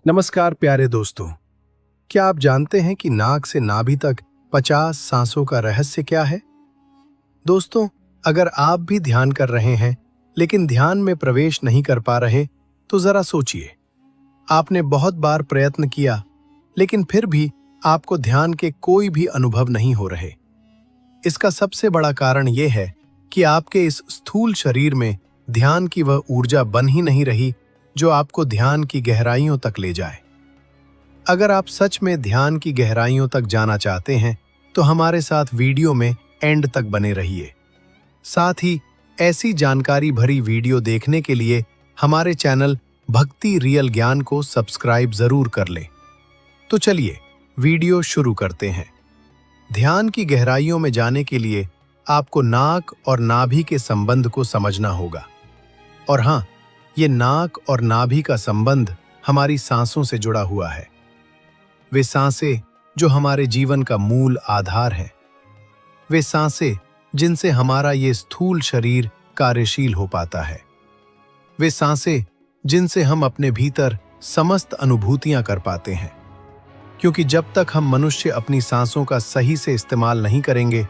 नमस्कार प्यारे दोस्तों। क्या आप जानते हैं कि नाक से नाभि तक 50 सांसों का रहस्य क्या है? दोस्तों, अगर आप भी ध्यान कर रहे हैं लेकिन ध्यान में प्रवेश नहीं कर पा रहे, तो जरा सोचिए। आपने बहुत बार प्रयत्न किया लेकिन फिर भी आपको ध्यान के कोई भी अनुभव नहीं हो रहे। इसका सबसे बड़ा कारण यह है कि आपके इस स्थूल शरीर में ध्यान की वह ऊर्जा बन ही नहीं रही जो आपको ध्यान की गहराइयों तक ले जाए। अगर आप सच में ध्यान की गहराइयों तक जाना चाहते हैं तो हमारे साथ वीडियो में एंड तक बने रहिए। साथ ही ऐसी जानकारी भरी वीडियो देखने के लिए हमारे चैनल भक्ति रियल ज्ञान को सब्सक्राइब जरूर कर लें। तो चलिए वीडियो शुरू करते हैं। ध्यान की गहराइयों में जाने के लिए आपको नाक और नाभि के संबंध को समझना होगा। और हाँ, ये नाक और नाभि का संबंध हमारी सांसों से जुड़ा हुआ है। वे सांसें जो हमारे जीवन का मूल आधार हैं। वे सांसें जिनसे हमारा ये स्थूल शरीर कार्यशील हो पाता है। वे सांसें जिनसे हम अपने भीतर समस्त अनुभूतियां कर पाते हैं। क्योंकि जब तक हम मनुष्य अपनी सांसों का सही से इस्तेमाल नहीं करेंगे,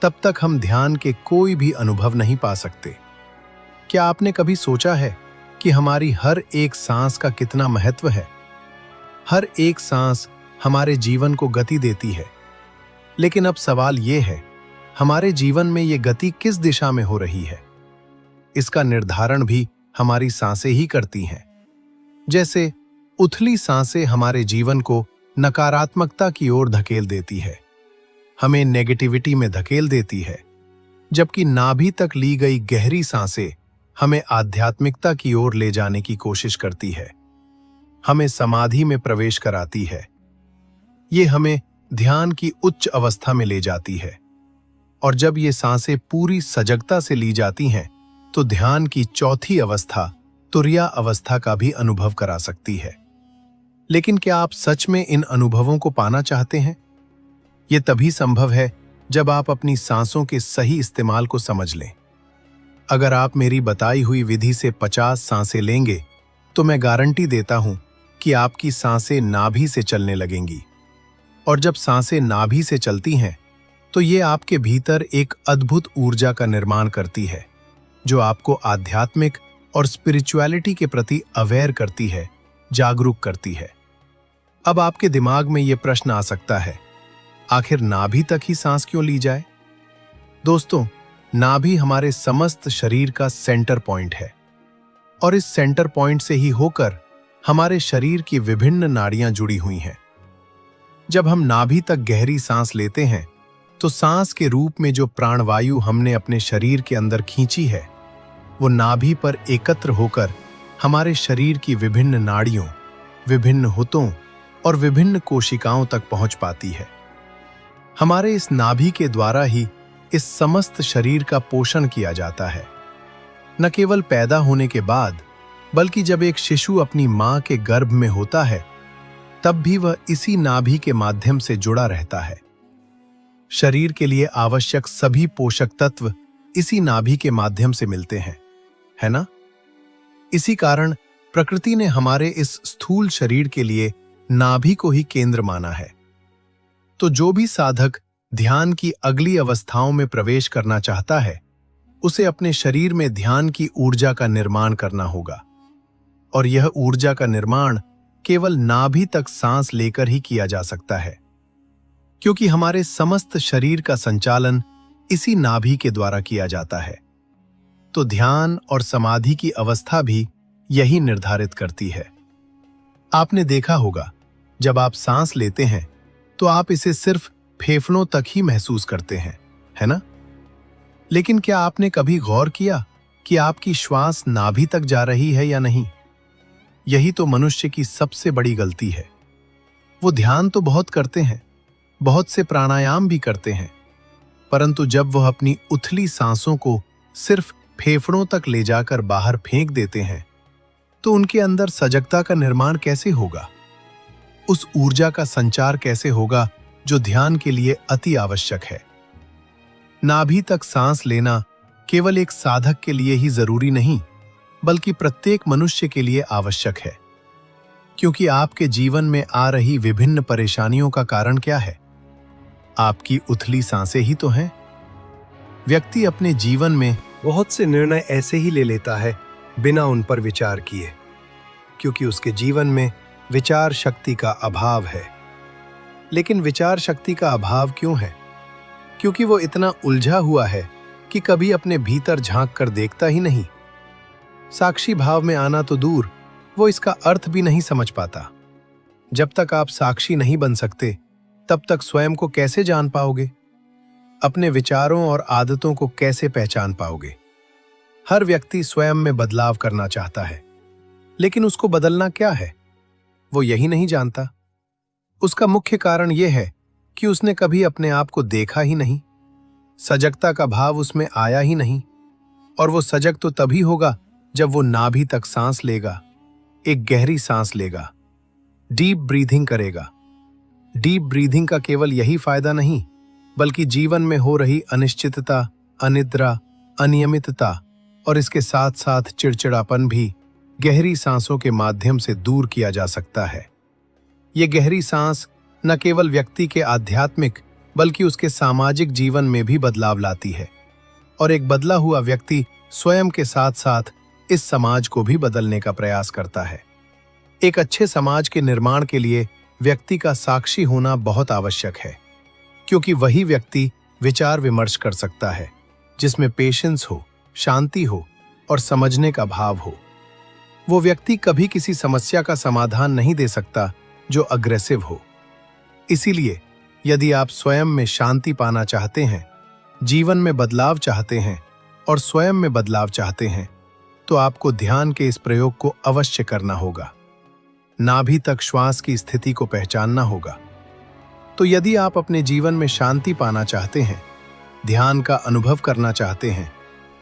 तब तक हम ध्यान के कोई भी अनुभव नहीं पा सकते। क्या आपने कभी सोचा है कि हमारी हर एक सांस का कितना महत्व है? हर एक सांस हमारे जीवन को गति देती है। लेकिन अब सवाल यह है, हमारे जीवन में ये गति किस दिशा में हो रही है? इसका निर्धारण भी हमारी सांसें ही करती हैं। जैसे उथली सांसें हमारे जीवन को नकारात्मकता की ओर धकेल देती है, हमें नेगेटिविटी में धकेल देती है, जबकि नाभि तक ली गई गहरी सांसें हमें आध्यात्मिकता की ओर ले जाने की कोशिश करती है, हमें समाधि में प्रवेश कराती है। ये हमें ध्यान की उच्च अवस्था में ले जाती है। और जब ये सांसें पूरी सजगता से ली जाती हैं, तो ध्यान की चौथी अवस्था तुर्या अवस्था का भी अनुभव करा सकती है। लेकिन क्या आप सच में इन अनुभवों को पाना चाहते हैं? ये तभी संभव है जब आप अपनी सांसों के सही इस्तेमाल को समझ लें। अगर आप मेरी बताई हुई विधि से 50 सांसें लेंगे, तो मैं गारंटी देता हूं कि आपकी सांसें नाभि से चलने लगेंगी। और जब सांसें नाभि से चलती हैं, तो ये आपके भीतर एक अद्भुत ऊर्जा का निर्माण करती है, जो आपको आध्यात्मिक और स्पिरिचुअलिटी के प्रति अवेयर करती है, जागरूक करती है। अब आपके दिमाग में ये प्रश्न आ सकता है, आखिर नाभि तक ही सांस क्यों ली जाए? दोस्तों, नाभि हमारे समस्त शरीर का सेंटर पॉइंट है। और इस सेंटर पॉइंट से ही होकर हमारे शरीर की विभिन्न नाड़ियां जुड़ी हुई हैं। जब हम नाभि तक गहरी सांस लेते हैं, तो सांस के रूप में जो प्राणवायु हमने अपने शरीर के अंदर खींची है, वो नाभि पर एकत्र होकर हमारे शरीर की विभिन्न नाड़ियों, विभिन्न हुतों और विभिन्न कोशिकाओं तक पहुंच पाती है। हमारे इस नाभि के द्वारा ही इस समस्त शरीर का पोषण किया जाता है। न केवल पैदा होने के बाद, बल्कि जब एक शिशु अपनी मां के गर्भ में होता है, तब भी वह इसी नाभि के माध्यम से जुड़ा रहता है। शरीर के लिए आवश्यक सभी पोषक तत्व इसी नाभि के माध्यम से मिलते हैं, है ना? इसी कारण प्रकृति ने हमारे इस स्थूल शरीर के लिए नाभि को ही केंद्र माना है। तो जो भी साधक ध्यान की अगली अवस्थाओं में प्रवेश करना चाहता है, उसे अपने शरीर में ध्यान की ऊर्जा का निर्माण करना होगा। और यह ऊर्जा का निर्माण केवल नाभि तक सांस लेकर ही किया जा सकता है, क्योंकि हमारे समस्त शरीर का संचालन इसी नाभि के द्वारा किया जाता है। तो ध्यान और समाधि की अवस्था भी यही निर्धारित करती है। आपने देखा होगा, जब आप सांस लेते हैं तो आप इसे सिर्फ फेफड़ों तक ही महसूस करते हैं, है ना? लेकिन क्या आपने कभी गौर किया कि आपकी श्वास नाभि तक जा रही है या नहीं? यही तो मनुष्य की सबसे बड़ी गलती है। वो ध्यान तो बहुत करते हैं, बहुत से प्राणायाम भी करते हैं, परंतु जब वह अपनी उथली सांसों को सिर्फ फेफड़ों तक ले जाकर बाहर फेंक देते हैं, तो उनके अंदर सजगता का निर्माण कैसे होगा? उस ऊर्जा का संचार कैसे होगा जो ध्यान के लिए अति आवश्यक है? नाभि तक सांस लेना केवल एक साधक के लिए ही जरूरी नहीं, बल्कि प्रत्येक मनुष्य के लिए आवश्यक है। क्योंकि आपके जीवन में आ रही विभिन्न परेशानियों का कारण क्या है? आपकी उथली सांसें ही तो हैं। व्यक्ति अपने जीवन में बहुत से निर्णय ऐसे ही ले लेता है बिना उन पर विचार किए, क्योंकि उसके जीवन में विचार शक्ति का अभाव है। लेकिन विचार शक्ति का अभाव क्यों है? क्योंकि वो इतना उलझा हुआ है कि कभी अपने भीतर झांक कर देखता ही नहीं। साक्षी भाव में आना तो दूर, वो इसका अर्थ भी नहीं समझ पाता। जब तक आप साक्षी नहीं बन सकते, तब तक स्वयं को कैसे जान पाओगे? अपने विचारों और आदतों को कैसे पहचान पाओगे? हर व्यक्ति स्वयं में बदलाव करना चाहता है, लेकिन उसको बदलना क्या है, वो यही नहीं जानता। उसका मुख्य कारण यह है कि उसने कभी अपने आप को देखा ही नहीं। सजगता का भाव उसमें आया ही नहीं। और वो सजग तो तभी होगा जब वो नाभि तक सांस लेगा, एक गहरी सांस लेगा, डीप ब्रीथिंग करेगा। डीप ब्रीथिंग का केवल यही फायदा नहीं, बल्कि जीवन में हो रही अनिश्चितता, अनिद्रा, अनियमितता और इसके साथ साथ चिड़चिड़ापन भी गहरी सांसों के माध्यम से दूर किया जा सकता है। ये गहरी सांस न केवल व्यक्ति के आध्यात्मिक बल्कि उसके सामाजिक जीवन में भी बदलाव लाती है। और एक बदला हुआ व्यक्ति स्वयं के साथ साथ इस समाज को भी बदलने का प्रयास करता है। एक अच्छे समाज के निर्माण के लिए व्यक्ति का साक्षी होना बहुत आवश्यक है, क्योंकि वही व्यक्ति विचार विमर्श कर सकता है जिसमें पेशेंस हो, शांति हो और समझने का भाव हो। वो व्यक्ति कभी किसी समस्या का समाधान नहीं दे सकता जो अग्रेसिव हो। इसीलिए यदि आप स्वयं में शांति पाना चाहते हैं, जीवन में बदलाव चाहते हैं और स्वयं में बदलाव चाहते हैं, तो आपको ध्यान के इस प्रयोग को अवश्य करना होगा। नाभि तक श्वास की स्थिति को पहचानना होगा। तो यदि आप अपने जीवन में शांति पाना चाहते हैं, ध्यान का अनुभव करना चाहते हैं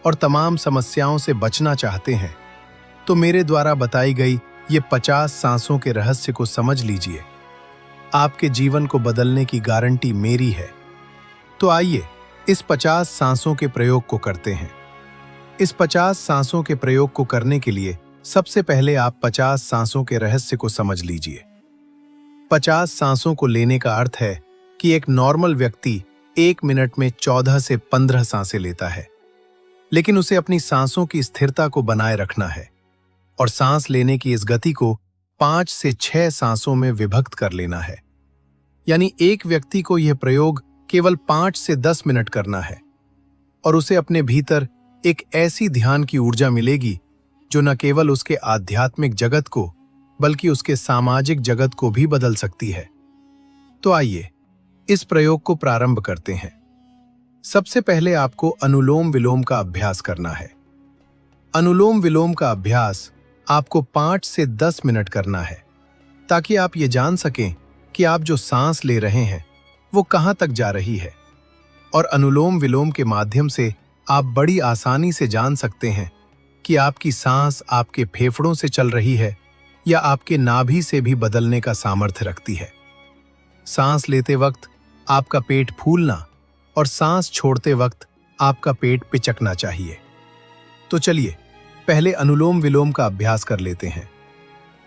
और तमाम समस्याओं से बचना चाहते हैं, तो मेरे द्वारा बताई गई ये 50 सांसों के रहस्य को समझ लीजिए। आपके जीवन को बदलने की गारंटी मेरी है। तो आइए इस 50 सांसों के प्रयोग को करते हैं। इस 50 सांसों के प्रयोग को करने के लिए सबसे पहले आप 50 सांसों के रहस्य को समझ लीजिए। 50 सांसों को लेने का अर्थ है कि एक नॉर्मल व्यक्ति 1 मिनट में 14 से 15 सांसें लेता है, लेकिन उसे अपनी सांसों की स्थिरता को बनाए रखना है और सांस लेने की इस गति को 5 से 6 सांसों में विभक्त कर लेना है। यानी एक व्यक्ति को यह प्रयोग केवल 5 से 10 मिनट करना है और उसे अपने भीतर एक ऐसी ध्यान की ऊर्जा मिलेगी जो न केवल उसके आध्यात्मिक जगत को बल्कि उसके सामाजिक जगत को भी बदल सकती है। तो आइए इस प्रयोग को प्रारंभ करते हैं। सबसे पहले आपको अनुलोम विलोम का अभ्यास करना है। अनुलोम विलोम का अभ्यास आपको 5 से 10 मिनट करना है, ताकि आप ये जान सकें कि आप जो सांस ले रहे हैं वो कहां तक जा रही है। और अनुलोम विलोम के माध्यम से आप बड़ी आसानी से जान सकते हैं कि आपकी सांस आपके फेफड़ों से चल रही है या आपके नाभि से भी बदलने का सामर्थ्य रखती है। सांस लेते वक्त आपका पेट फूलना और सांस छोड़ते वक्त आपका पेट पिचकना चाहिए। तो चलिए पहले अनुलोम विलोम का अभ्यास कर लेते हैं।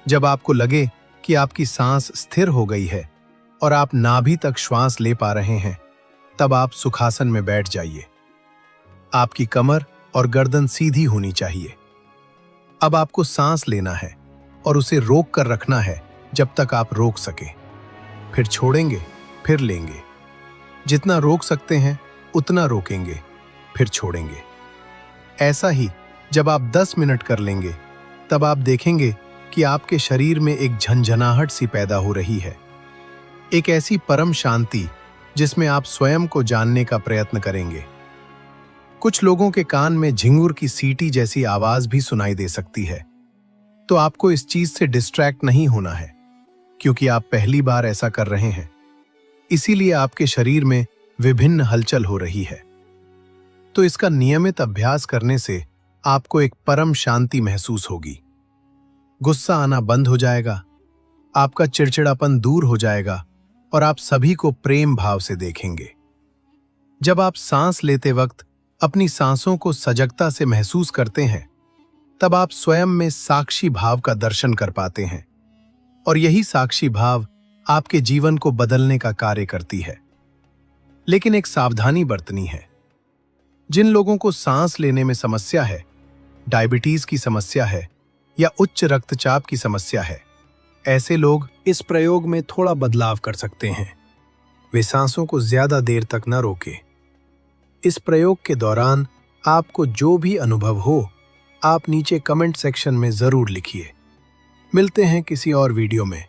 जब आपको लगे कि आपकी सांस स्थिर हो गई है और आप नाभि तक श्वास ले पा रहे हैं, तब आप सुखासन में बैठ जाइए। आपकी कमर और गर्दन सीधी होनी चाहिए। अब आपको सांस लेना है और उसे रोक कर रखना है जब तक आप रोक सके। फिर छोड़ेंगे, फिर लेंगे। जितना रोक सकते हैं उतना रोकेंगे, फिर छोड़ेंगे। ऐसा ही जब आप 10 मिनट कर लेंगे, तब आप देखेंगे कि आपके शरीर में एक झंझनाहट सी पैदा हो रही है, एक ऐसी परम शांति जिसमें आप स्वयं को जानने का प्रयत्न करेंगे। कुछ लोगों के कान में झिंगुर की सीटी जैसी आवाज भी सुनाई दे सकती है। तो आपको इस चीज से डिस्ट्रैक्ट नहीं होना है, क्योंकि आप पहली बार ऐसा कर रहे हैं। इसीलिए आपके शरीर में विभिन्न हलचल हो रही है। तो इसका नियमित अभ्यास करने से आपको एक परम शांति महसूस होगी। गुस्सा आना बंद हो जाएगा, आपका चिड़चिड़ापन दूर हो जाएगा और आप सभी को प्रेम भाव से देखेंगे। जब आप सांस लेते वक्त अपनी सांसों को सजगता से महसूस करते हैं, तब आप स्वयं में साक्षी भाव का दर्शन कर पाते हैं। और यही साक्षी भाव आपके जीवन को बदलने का कार्य करती है। लेकिन एक सावधानी बरतनी है। जिन लोगों को सांस लेने में समस्या है, डायबिटीज की समस्या है या उच्च रक्तचाप की समस्या है, ऐसे लोग इस प्रयोग में थोड़ा बदलाव कर सकते हैं। वे सांसों को ज्यादा देर तक न रोकें। इस प्रयोग के दौरान आपको जो भी अनुभव हो, आप नीचे कमेंट सेक्शन में जरूर लिखिए। मिलते हैं किसी और वीडियो में।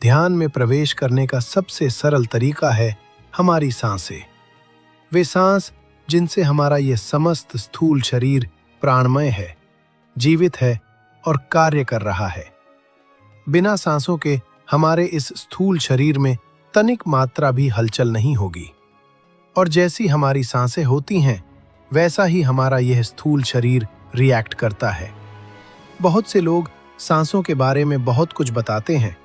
ध्यान में प्रवेश करने का सबसे सरल तरीका है हमारी सांसें। वे सांस जिनसे हमारा यह समस्त स्थूल शरीर प्राणमय है, जीवित है और कार्य कर रहा है। बिना सांसों के हमारे इस स्थूल शरीर में तनिक मात्रा भी हलचल नहीं होगी। और जैसी हमारी सांसें होती हैं, वैसा ही हमारा यह स्थूल शरीर रिएक्ट करता है। बहुत से लोग सांसों के बारे में बहुत कुछ बताते हैं,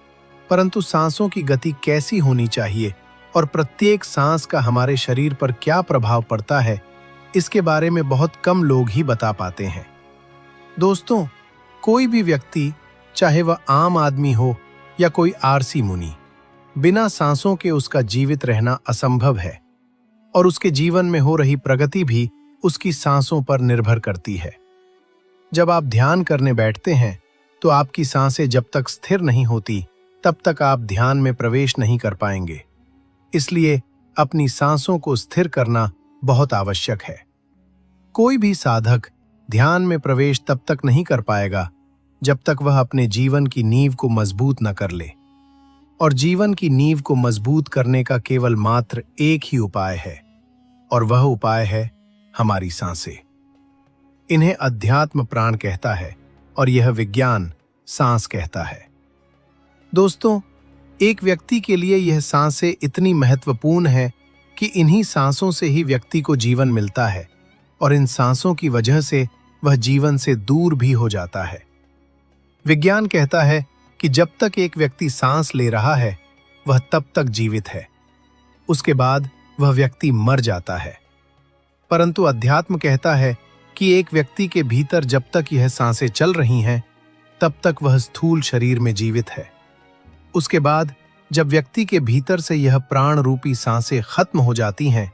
परंतु सांसों की गति कैसी होनी चाहिए और प्रत्येक सांस का हमारे शरीर पर क्या प्रभाव पड़ता है, इसके बारे में बहुत कम लोग ही बता पाते हैं। दोस्तों, कोई भी व्यक्ति, चाहे वह आम आदमी हो या कोई आरसी मुनि, बिना सांसों के उसका जीवित रहना असंभव है और उसके जीवन में हो रही प्रगति भी उसकी सांसों पर निर्भर करती है। जब आप ध्यान करने बैठते हैं तो आपकी सांसें जब तक स्थिर नहीं होती, तब तक आप ध्यान में प्रवेश नहीं कर पाएंगे। इसलिए अपनी सांसों को स्थिर करना बहुत आवश्यक है। कोई भी साधक ध्यान में प्रवेश तब तक नहीं कर पाएगा जब तक वह अपने जीवन की नींव को मजबूत न कर ले। और जीवन की नींव को मजबूत करने का केवल मात्र एक ही उपाय है, और वह उपाय है हमारी सांसें। इन्हें अध्यात्म प्राण कहता है और यह विज्ञान सांस कहता है। दोस्तों, एक व्यक्ति के लिए यह सांसें इतनी महत्वपूर्ण है कि इन्हीं सांसों से ही व्यक्ति को जीवन मिलता है और इन सांसों की वजह से वह जीवन से दूर भी हो जाता है। विज्ञान कहता है कि जब तक एक व्यक्ति सांस ले रहा है, वह तब तक जीवित है। उसके बाद वह व्यक्ति मर जाता है। परंतु अध्यात्म कहता है कि एक व्यक्ति के भीतर जब तक यह सांसें चल रही हैं, तब तक वह स्थूल शरीर में जीवित है। उसके बाद जब व्यक्ति के भीतर से यह प्राण रूपी सांसें खत्म हो जाती हैं,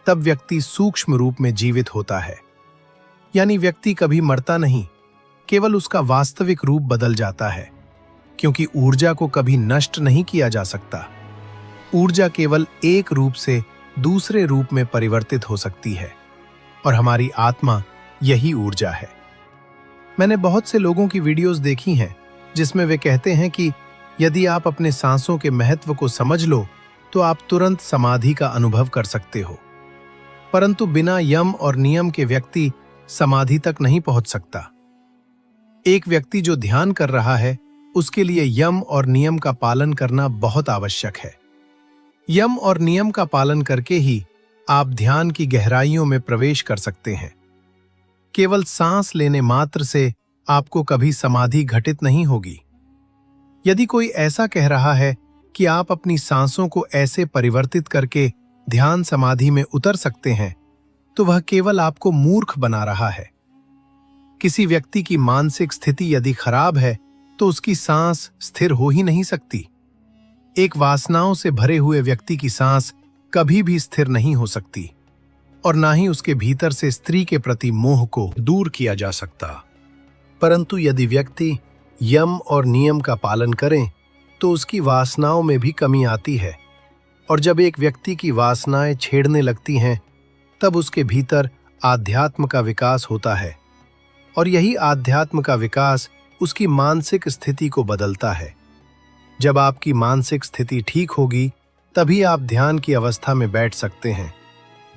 तब व्यक्ति सूक्ष्म रूप में जीवित होता है। यानी व्यक्ति कभी मरता नहीं, केवल उसका वास्तविक रूप बदल जाता है, क्योंकि ऊर्जा को कभी नष्ट नहीं किया जा सकता। ऊर्जा केवल एक रूप से दूसरे रूप में परिवर्तित हो सकती है, और हमारी आत्मा यही ऊर्जा है। मैंने बहुत से लोगों की वीडियोस देखी हैं जिसमें वे कहते हैं कि यदि आप अपने सांसों के महत्व को समझ लो तो आप तुरंत समाधि का अनुभव कर सकते हो। परंतु बिना यम और नियम के व्यक्ति समाधि तक नहीं पहुंच सकता। एक व्यक्ति जो ध्यान कर रहा है, उसके लिए यम और नियम का पालन करना बहुत आवश्यक है। यम और नियम का पालन करके ही आप ध्यान की गहराइयों में प्रवेश कर सकते हैं। केवल सांस लेने मात्र से आपको कभी समाधि घटित नहीं होगी। यदि कोई ऐसा कह रहा है कि आप अपनी सांसों को ऐसे परिवर्तित करके ध्यान समाधि में उतर सकते हैं, तो वह केवल आपको मूर्ख बना रहा है। किसी व्यक्ति की मानसिक स्थिति यदि खराब है तो उसकी सांस स्थिर हो ही नहीं सकती। एक वासनाओं से भरे हुए व्यक्ति की सांस कभी भी स्थिर नहीं हो सकती, और ना ही उसके भीतर से स्त्री के प्रति मोह को दूर किया जा सकता। परंतु यदि व्यक्ति यम और नियम का पालन करें तो उसकी वासनाओं में भी कमी आती है, और जब एक व्यक्ति की वासनाएं छेड़ने लगती हैं, तब उसके भीतर आध्यात्म का विकास होता है, और यही आध्यात्म का विकास उसकी मानसिक स्थिति को बदलता है। जब आपकी मानसिक स्थिति ठीक होगी, तभी आप ध्यान की अवस्था में बैठ सकते हैं।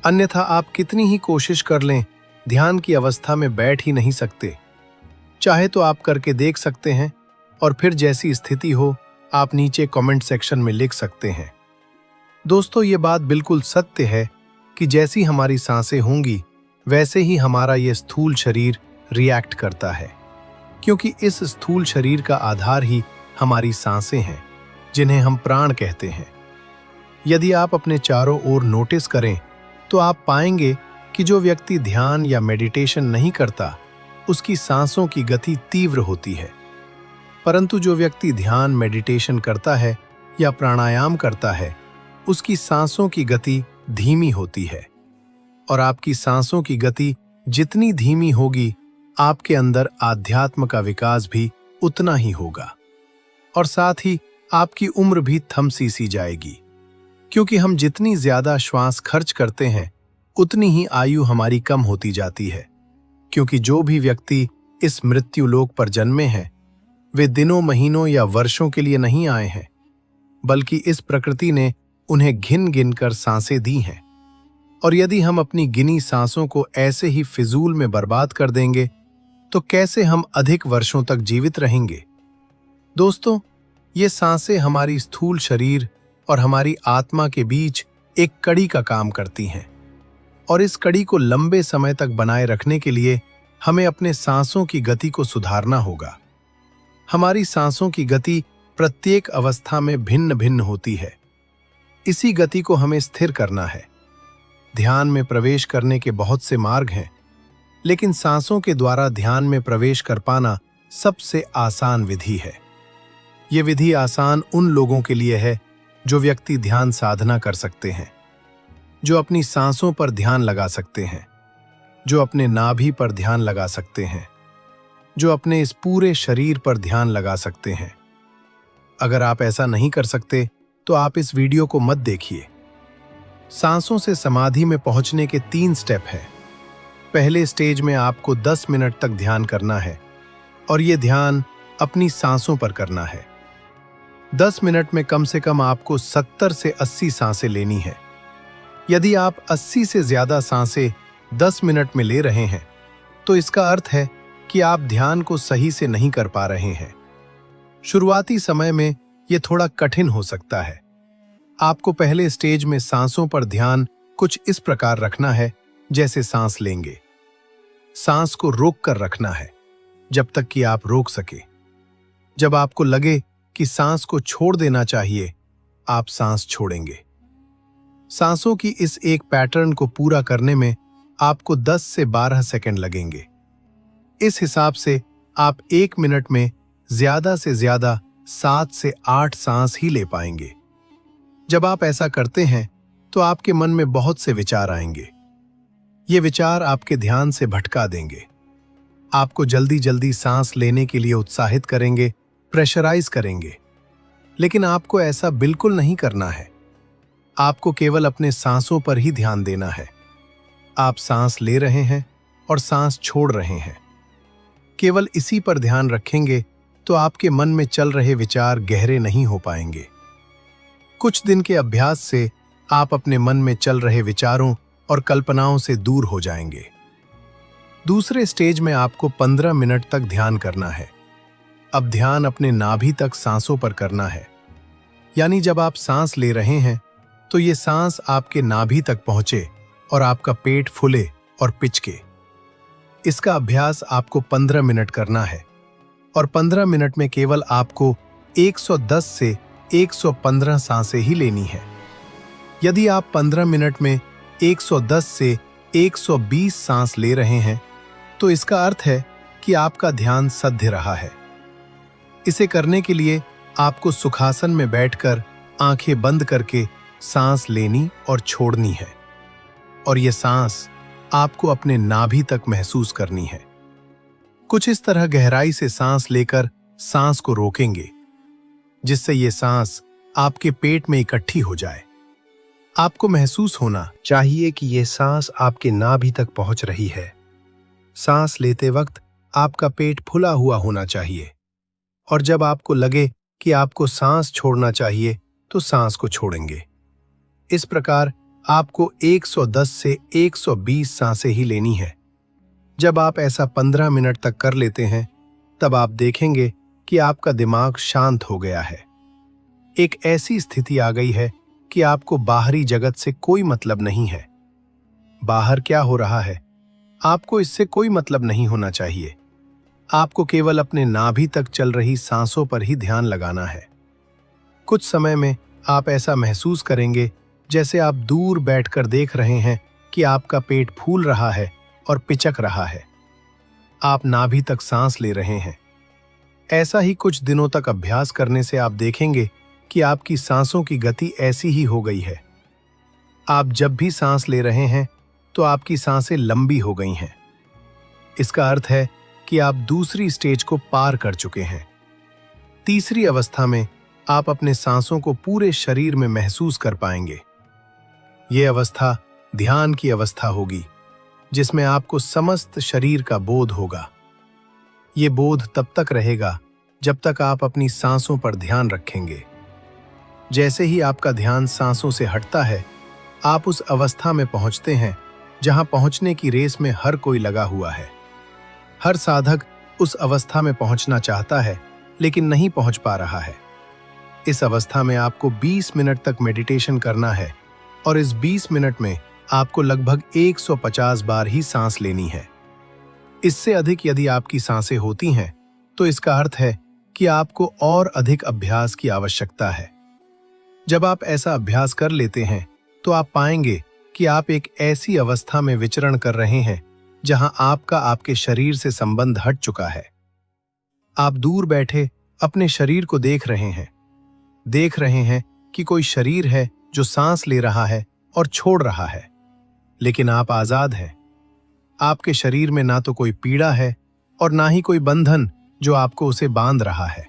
अन्यथा आप कितनी ही कोशिश कर लें, ध्यान की अवस्था में बैठ ही नहीं सकते। चाहे तो आप करके देख सकते हैं, और फिर जैसी स्थिति हो आप नीचे कमेंट सेक्शन में लिख सकते हैं। दोस्तों, ये बात बिल्कुल सत्य है कि जैसी हमारी सांसें होंगी, वैसे ही हमारा ये स्थूल शरीर रिएक्ट करता है, क्योंकि इस स्थूल शरीर का आधार ही हमारी सांसें हैं, जिन्हें हम प्राण कहते हैं। यदि आप अपने चारों ओर नोटिस करें तो आप पाएंगे कि जो व्यक्ति ध्यान या मेडिटेशन नहीं करता, उसकी सांसों की गति तीव्र होती है। परंतु जो व्यक्ति ध्यान मेडिटेशन करता है या प्राणायाम करता है, उसकी सांसों की गति धीमी होती है। और आपकी सांसों की गति जितनी धीमी होगी, आपके अंदर आध्यात्म का विकास भी उतना ही होगा। और साथ ही आपकी उम्र भी थमसी सी जाएगी, क्योंकि हम जितनी ज्यादा श्वास खर्च करते हैं, उतनी ही आयु हमारी कम होती जाती है। क्योंकि जो भी व्यक्ति इस मृत्यु लोक पर जन्मे हैं, वे दिनों, महीनों या वर्षों के लिए नहीं आए हैं, बल्कि इस प्रकृति ने उन्हें गिन गिन कर सांसें दी हैं। और यदि हम अपनी गिनी सांसों को ऐसे ही फिजूल में बर्बाद कर देंगे, तो कैसे हम अधिक वर्षों तक जीवित रहेंगे? दोस्तों, ये सांसें हमारी स्थूल शरीर और हमारी आत्मा के बीच एक कड़ी का काम करती हैं। और इस कड़ी को लंबे समय तक बनाए रखने के लिए हमें अपने सांसों की गति को सुधारना होगा। हमारी सांसों की गति प्रत्येक अवस्था में भिन्न भिन्न होती है। इसी गति को हमें स्थिर करना है। ध्यान में प्रवेश करने के बहुत से मार्ग हैं, लेकिन सांसों के द्वारा ध्यान में प्रवेश कर पाना सबसे आसान विधि है। ये विधि आसान उन लोगों के लिए है जो व्यक्ति ध्यान साधना कर सकते हैं, जो अपनी सांसों पर ध्यान लगा सकते हैं, जो अपने नाभि पर ध्यान लगा सकते हैं, जो अपने इस पूरे शरीर पर ध्यान लगा सकते हैं। अगर आप ऐसा नहीं कर सकते, तो आप इस वीडियो को मत देखिए। सांसों से समाधि में पहुंचने के 3 स्टेप हैं। पहले स्टेज में आपको 10 मिनट तक ध्यान करना है, और ये ध्यान अपनी सांसों पर करना है। 10 मिनट में कम से कम आपको 70 से 80 सांसें लेनी है। यदि आप 80 से ज्यादा सांसें 10 मिनट में ले रहे हैं, तो इसका अर्थ है कि आप ध्यान को सही से नहीं कर पा रहे हैं। शुरुआती समय में यह थोड़ा कठिन हो सकता है। आपको पहले स्टेज में सांसों पर ध्यान कुछ इस प्रकार रखना है, जैसे सांस लेंगे। सांस को रोक कर रखना है, जब तक कि आप रोक सके। जब आपको लगे कि सांस को छोड़ देना चाहिए, आप सांस छोड़ेंगे। सांसों की इस एक पैटर्न को पूरा करने में आपको 10 से 12 सेकंड लगेंगे। इस हिसाब से आप 1 मिनट में ज्यादा से ज्यादा 7 से 8 सांस ही ले पाएंगे। जब आप ऐसा करते हैं, तो आपके मन में बहुत से विचार आएंगे। ये विचार आपके ध्यान से भटका देंगे, आपको जल्दी जल्दी सांस लेने के लिए उत्साहित करेंगे, प्रेशराइज करेंगे। लेकिन आपको ऐसा बिल्कुल नहीं करना है। आपको केवल अपने सांसों पर ही ध्यान देना है। आप सांस ले रहे हैं और सांस छोड़ रहे हैं। केवल इसी पर ध्यान रखेंगे तो आपके मन में चल रहे विचार गहरे नहीं हो पाएंगे। कुछ दिन के अभ्यास से आप अपने मन में चल रहे विचारों और कल्पनाओं से दूर हो जाएंगे। दूसरे स्टेज में आपको 15 मिनट तक ध्यान करना है। अब ध्यान अपने नाभि तक सांसों पर करना है। यानी जब आप सांस ले रहे हैं, तो ये सांस आपके नाभि तक पहुंचे और आपका पेट फूले और पिचके। इसका अभ्यास आपको 15 मिनट करना है, और 15 मिनट में केवल आपको 110 से 115 सांसें ही लेनी है। यदि आप 15 मिनट में 110 से 120 सांस ले रहे हैं, तो इसका अर्थ है कि आपका ध्यान सध्य रहा है। इसे करने के लिए आपको सुखासन में बैठकर आंखें बंद करके सांस लेनी और छोड़नी है, और यह सांस आपको अपने नाभि तक महसूस करनी है। कुछ इस तरह गहराई से सांस लेकर सांस को रोकेंगे, जिससे ये सांस आपके पेट में इकट्ठी हो जाए। आपको महसूस होना चाहिए कि यह सांस आपके नाभि तक पहुंच रही है। सांस लेते वक्त आपका पेट फुला हुआ होना चाहिए, और जब आपको लगे कि आपको सांस छोड़ना चाहिए, तो सांस को छोड़ेंगे। इस प्रकार आपको 110 से 120 सांसें ही लेनी है। जब आप ऐसा 15 मिनट तक कर लेते हैं, तब आप देखेंगे कि आपका दिमाग शांत हो गया है। एक ऐसी स्थिति आ गई है कि आपको बाहरी जगत से कोई मतलब नहीं है। बाहर क्या हो रहा है, आपको इससे कोई मतलब नहीं होना चाहिए। आपको केवल अपने नाभि तक चल रही सांसों पर ही ध्यान लगाना है। कुछ समय में आप ऐसा महसूस करेंगे जैसे आप दूर बैठकर देख रहे हैं कि आपका पेट फूल रहा है और पिचक रहा है। आप नाभि तक सांस ले रहे हैं। ऐसा ही कुछ दिनों तक अभ्यास करने से आप देखेंगे कि आपकी सांसों की गति ऐसी ही हो गई है। आप जब भी सांस ले रहे हैं तो आपकी सांसें लंबी हो गई हैं। इसका अर्थ है कि आप दूसरी स्टेज को पार कर चुके हैं। तीसरी अवस्था में आप अपने सांसों को पूरे शरीर में महसूस कर पाएंगे। यह अवस्था ध्यान की अवस्था होगी, जिसमें आपको समस्त शरीर का बोध होगा। ये बोध तब तक रहेगा जब तक आप अपनी सांसों पर ध्यान रखेंगे। जैसे ही आपका ध्यान सांसों से हटता है, आप उस अवस्था में पहुंचते हैं जहां पहुंचने की रेस में हर कोई लगा हुआ है। हर साधक उस अवस्था में पहुंचना चाहता है, लेकिन नहीं पहुंच पा रहा है। इस अवस्था में आपको 20 मिनट तक मेडिटेशन करना है और इस 20 मिनट में आपको लगभग 150 बार ही सांस लेनी है। इससे अधिक यदि आपकी सांसें होती हैं, तो इसका अर्थ है कि आपको और अधिक अभ्यास की आवश्यकता है। जब आप ऐसा अभ्यास कर लेते हैं, तो आप पाएंगे कि आप एक ऐसी अवस्था में विचरण कर रहे हैं जहां आपका आपके शरीर से संबंध हट चुका है। आप दूर बैठे अपने शरीर को देख रहे हैं कि कोई शरीर है जो सांस ले रहा है और छोड़ रहा है, लेकिन आप आजाद हैं। आपके शरीर में ना तो कोई पीड़ा है और ना ही कोई बंधन जो आपको उसे बांध रहा है।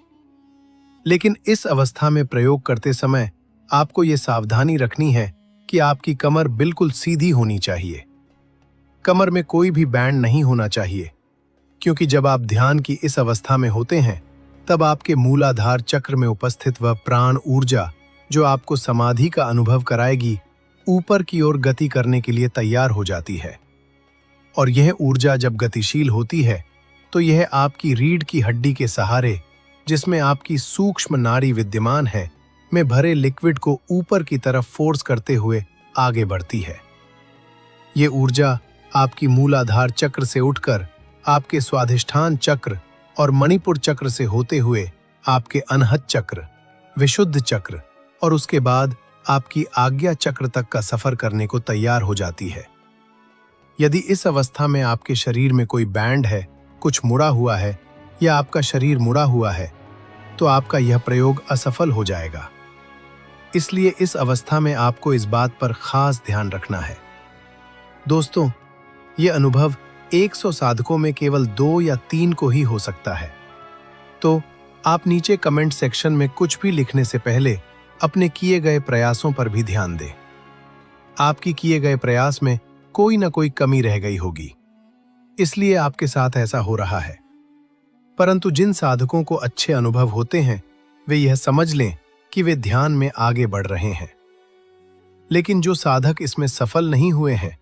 लेकिन इस अवस्था में प्रयोग करते समय आपको यह सावधानी रखनी है कि आपकी कमर बिल्कुल सीधी होनी चाहिए। कमर में कोई भी बैंड नहीं होना चाहिए, क्योंकि जब आप ध्यान की इस अवस्था में होते हैं, तब आपके मूलाधार चक्र में उपस्थित वह प्राण ऊर्जा जो आपको समाधि का अनुभव कराएगी, ऊपर की ओर गति करने के लिए तैयार हो जाती है। और यह ऊर्जा जब गतिशील होती है, तो यह आपकी रीढ़ की हड्डी के सहारे, जिसमें आपकी सूक्ष्म नाड़ी विद्यमान है, में भरे लिक्विड को ऊपर की तरफ फोर्स करते हुए आगे बढ़ती है। ये ऊर्जा आपकी मूलाधार चक्र से उठकर आपके स्वाधिष्ठान चक्र और मणिपुर चक्र से होते हुए आपके अनहत चक्र, विशुद्ध चक्र और उसके बाद आपकी आज्ञा चक्र तक का सफर करने को तैयार हो जाती है। यदि इस अवस्था में आपके शरीर में कोई बैंड है, कुछ मुड़ा हुआ है या आपका शरीर मुड़ा हुआ है, तो आपका यह प्रयोग असफल हो जाएगा। इसलिए इस अवस्था में आपको इस बात पर खास ध्यान रखना है। दोस्तों, यह अनुभव 100 साधकों में केवल 2 या 3 को ही हो सकता है। तो आप नीचे कमेंट सेक्शन में कुछ भी लिखने से पहले अपने किए गए प्रयासों पर भी ध्यान दें। आपकी किए गए प्रयास में कोई ना कोई कमी रह गई होगी, इसलिए आपके साथ ऐसा हो रहा है। परंतु जिन साधकों को अच्छे अनुभव होते हैं, वे यह समझ लें कि वे ध्यान में आगे बढ़ रहे हैं। लेकिन जो साधक इसमें सफल नहीं हुए हैं,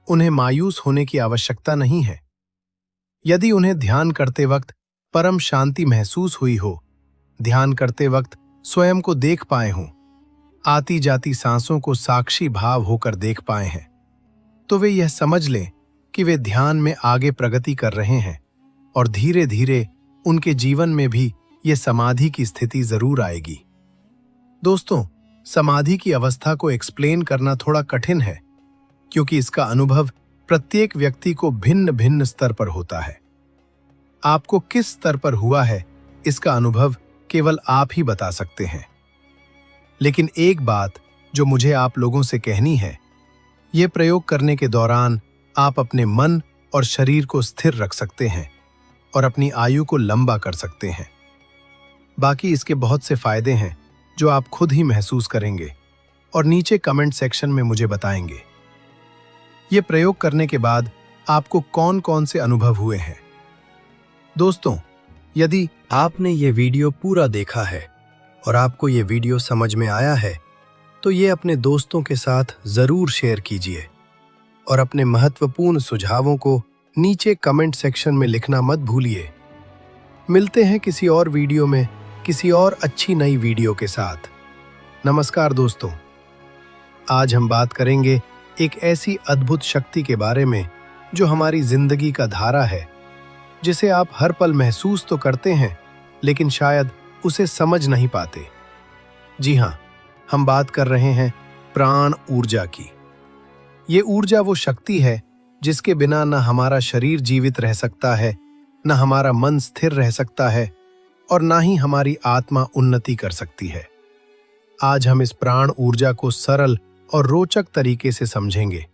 उन्हें मायूस होने की आवश्यकता नहीं है। यदि उन्हें ध्यान करते वक्त परम शांति महसूस हुई हो, ध्यान करते वक्त स्वयं को देख पाए हों, आती जाती सांसों को साक्षी भाव होकर देख पाए हैं, तो वे यह समझ लें कि वे ध्यान में आगे प्रगति कर रहे हैं और धीरे धीरे उनके जीवन में भी ये समाधि की स्थिति जरूर आएगी। दोस्तों, समाधि की अवस्था को एक्सप्लेन करना थोड़ा कठिन है, क्योंकि इसका अनुभव प्रत्येक व्यक्ति को भिन्न भिन्न स्तर पर होता है। आपको किस स्तर पर हुआ है, इसका अनुभव केवल आप ही बता सकते हैं। लेकिन एक बात जो मुझे आप लोगों से कहनी है, ये प्रयोग करने के दौरान आप अपने मन और शरीर को स्थिर रख सकते हैं और अपनी आयु को लंबा कर सकते हैं। बाकी इसके बहुत से फायदे हैं जो आप खुद ही महसूस करेंगे और नीचे कमेंट सेक्शन में मुझे बताएंगे। ये प्रयोग करने के बाद आपको कौन कौन से अनुभव हुए हैं। दोस्तों, यदि आपने ये वीडियो पूरा देखा है और आपको ये वीडियो समझ में आया है, तो ये अपने दोस्तों के साथ जरूर शेयर कीजिए और अपने महत्वपूर्ण सुझावों को नीचे कमेंट सेक्शन में लिखना मत भूलिए। मिलते हैं किसी और वीडियो में, किसी और अच्छी नई वीडियो के साथ। नमस्कार दोस्तों, आज हम बात करेंगे एक ऐसी अद्भुत शक्ति के बारे में जो हमारी जिंदगी का धारा है, जिसे आप हर पल महसूस तो करते हैं, लेकिन शायद उसे समझ नहीं पाते। जी हाँ, हम बात कर रहे हैं प्राण ऊर्जा की। ये ऊर्जा वो शक्ति है जिसके बिना न हमारा शरीर जीवित रह सकता है, न हमारा मन स्थिर रह सकता है और ना ही हमारी आत्मा उन्नति कर सकती है। आज हम इस प्राण ऊर्जा को सरल और रोचक तरीके से समझेंगे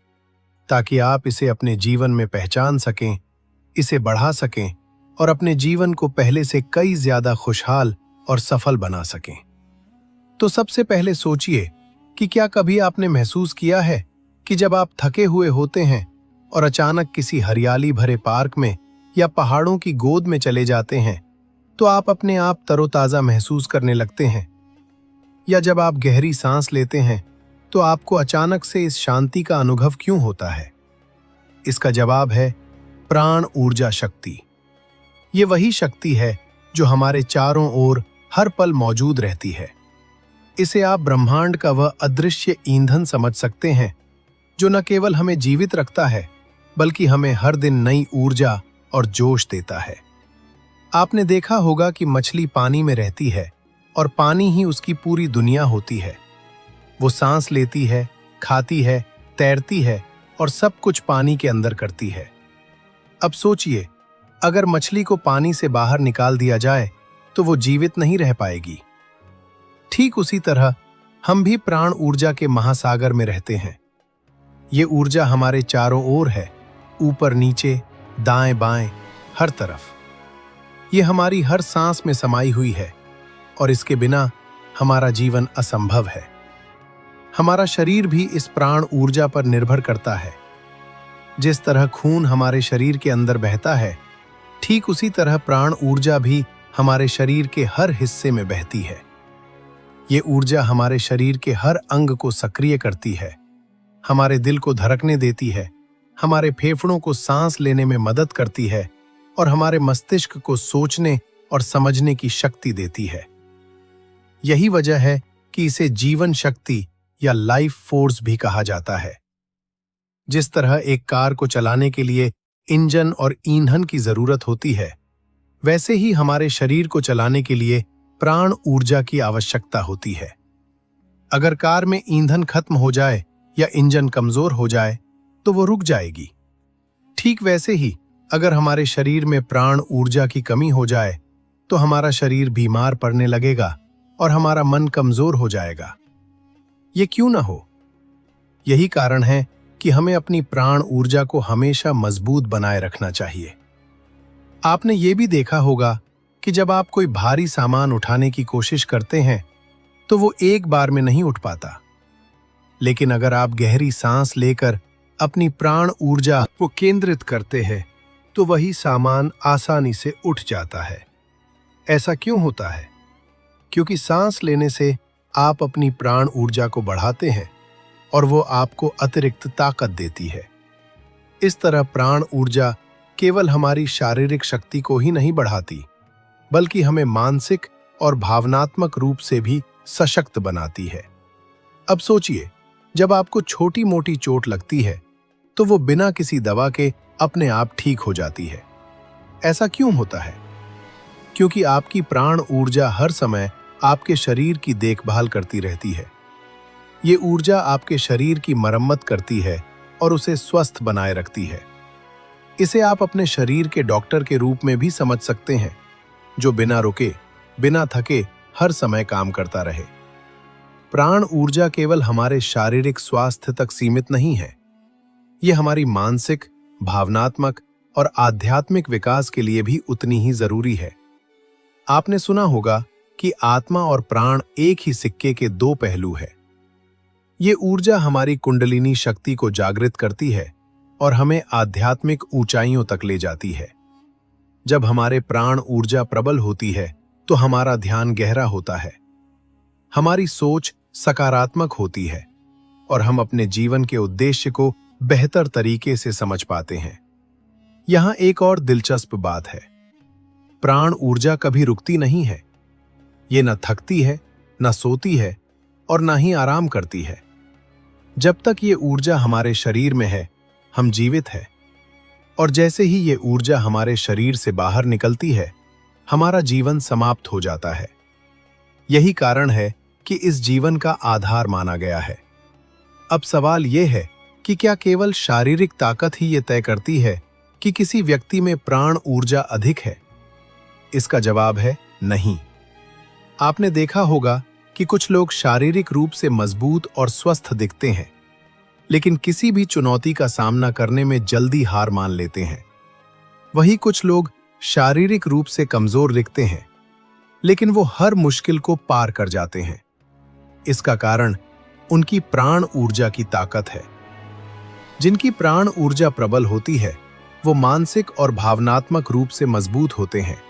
ताकि आप इसे अपने जीवन में पहचान सकें, इसे बढ़ा सकें और अपने जीवन को पहले से कई ज्यादा खुशहाल और सफल बना सकें। तो सबसे पहले सोचिए कि क्या कभी आपने महसूस किया है कि जब आप थके हुए होते हैं और अचानक किसी हरियाली भरे पार्क में या पहाड़ों की गोद में चले जाते हैं तो आप अपने आप तरोताजा महसूस करने लगते हैं? या जब आप गहरी सांस लेते हैं तो आपको अचानक से इस शांति का अनुभव क्यों होता है? इसका जवाब है प्राण ऊर्जा शक्ति। ये वही शक्ति है जो हमारे चारों ओर हर पल मौजूद रहती है। इसे आप ब्रह्मांड का वह अदृश्य ईंधन समझ सकते हैं जो न केवल हमें जीवित रखता है बल्कि हमें हर दिन नई ऊर्जा और जोश देता है। आपने देखा होगा कि मछली पानी में रहती है और पानी ही उसकी पूरी दुनिया होती है। वो सांस लेती है, खाती है, तैरती है और सब कुछ पानी के अंदर करती है। अब सोचिए, अगर मछली को पानी से बाहर निकाल दिया जाए तो वो जीवित नहीं रह पाएगी। ठीक उसी तरह हम भी प्राण ऊर्जा के महासागर में रहते हैं। ये ऊर्जा हमारे चारों ओर है, ऊपर नीचे, दाएं बाएं, हर तरफ। ये हमारी हर सांस में समाई हुई है और इसके बिना हमारा जीवन असंभव है। हमारा शरीर भी इस प्राण ऊर्जा पर निर्भर करता है। जिस तरह खून हमारे शरीर के अंदर बहता है, ठीक उसी तरह प्राण ऊर्जा भी हमारे शरीर के हर हिस्से में बहती है। ये ऊर्जा हमारे शरीर के हर अंग को सक्रिय करती है, हमारे दिल को धड़कने देती है, हमारे फेफड़ों को सांस लेने में मदद करती है और हमारे मस्तिष्क को सोचने और समझने की शक्ति देती है। यही वजह है कि इसे जीवन शक्ति या लाइफ फोर्स भी कहा जाता है। जिस तरह एक कार को चलाने के लिए इंजन और ईंधन की जरूरत होती है, वैसे ही हमारे शरीर को चलाने के लिए प्राण ऊर्जा की आवश्यकता होती है। अगर कार में ईंधन खत्म हो जाए या इंजन कमजोर हो जाए तो वो रुक जाएगी। ठीक वैसे ही अगर हमारे शरीर में प्राण ऊर्जा की कमी हो जाए तो हमारा शरीर बीमार पड़ने लगेगा और हमारा मन कमजोर हो जाएगा। ये क्यों ना हो? यही कारण है कि हमें अपनी प्राण ऊर्जा को हमेशा मजबूत बनाए रखना चाहिए। आपने ये भी देखा होगा कि जब आप कोई भारी सामान उठाने की कोशिश करते हैं तो वो एक बार में नहीं उठ पाता। लेकिन अगर आप गहरी सांस लेकर अपनी प्राण ऊर्जा को केंद्रित करते हैं तो वही सामान आसानी से उठ जाता है। ऐसा क्यों होता है? क्योंकि सांस लेने से आप अपनी प्राण ऊर्जा को बढ़ाते हैं और वो आपको अतिरिक्त ताकत देती है। इस तरह प्राण ऊर्जा केवल हमारी शारीरिक शक्ति को ही नहीं बढ़ाती, बल्कि हमें मानसिक और भावनात्मक रूप से भी सशक्त बनाती है। अब सोचिए, जब आपको छोटी मोटी चोट लगती है तो वो बिना किसी दवा के अपने आप ठीक हो जाती है। ऐसा क्यों होता है? क्योंकि आपकी प्राण ऊर्जा हर समय आपके शरीर की देखभाल करती रहती है। ये ऊर्जा आपके शरीर की मरम्मत करती है और उसे स्वस्थ बनाए रखती है। इसे आप अपने शरीर के डॉक्टर के रूप में भी समझ सकते हैं, जो बिना रुके, बिना थके हर समय काम करता रहे। प्राण ऊर्जा केवल हमारे शारीरिक स्वास्थ्य तक सीमित नहीं है, ये हमारी मानसिक, भावनात्मक और आध्यात्मिक विकास के लिए भी उतनी ही जरूरी है। आपने सुना होगा कि आत्मा और प्राण एक ही सिक्के के दो पहलू है। ये ऊर्जा हमारी कुंडलिनी शक्ति को जागृत करती है और हमें आध्यात्मिक ऊंचाइयों तक ले जाती है। जब हमारे प्राण ऊर्जा प्रबल होती है तो हमारा ध्यान गहरा होता है, हमारी सोच सकारात्मक होती है और हम अपने जीवन के उद्देश्य को बेहतर तरीके से समझ पाते हैं। यहां एक और दिलचस्प बात है, प्राण ऊर्जा कभी रुकती नहीं है। ये न थकती है, न सोती है और न ही आराम करती है। जब तक ये ऊर्जा हमारे शरीर में है, हम जीवित हैं। और जैसे ही ये ऊर्जा हमारे शरीर से बाहर निकलती है, हमारा जीवन समाप्त हो जाता है। यही कारण है कि इस जीवन का आधार माना गया है। अब सवाल यह है कि क्या केवल शारीरिक ताकत ही ये तय करती है कि किसी व्यक्ति में प्राण ऊर्जा अधिक है? इसका जवाब है नहीं। आपने देखा होगा कि कुछ लोग शारीरिक रूप से मजबूत और स्वस्थ दिखते हैं, लेकिन किसी भी चुनौती का सामना करने में जल्दी हार मान लेते हैं। वहीं कुछ लोग शारीरिक रूप से कमजोर दिखते हैं, लेकिन वो हर मुश्किल को पार कर जाते हैं। इसका कारण उनकी प्राण ऊर्जा की ताकत है। जिनकी प्राण ऊर्जा प्रबल होती है, वो मानसिक और भावनात्मक रूप से मजबूत होते हैं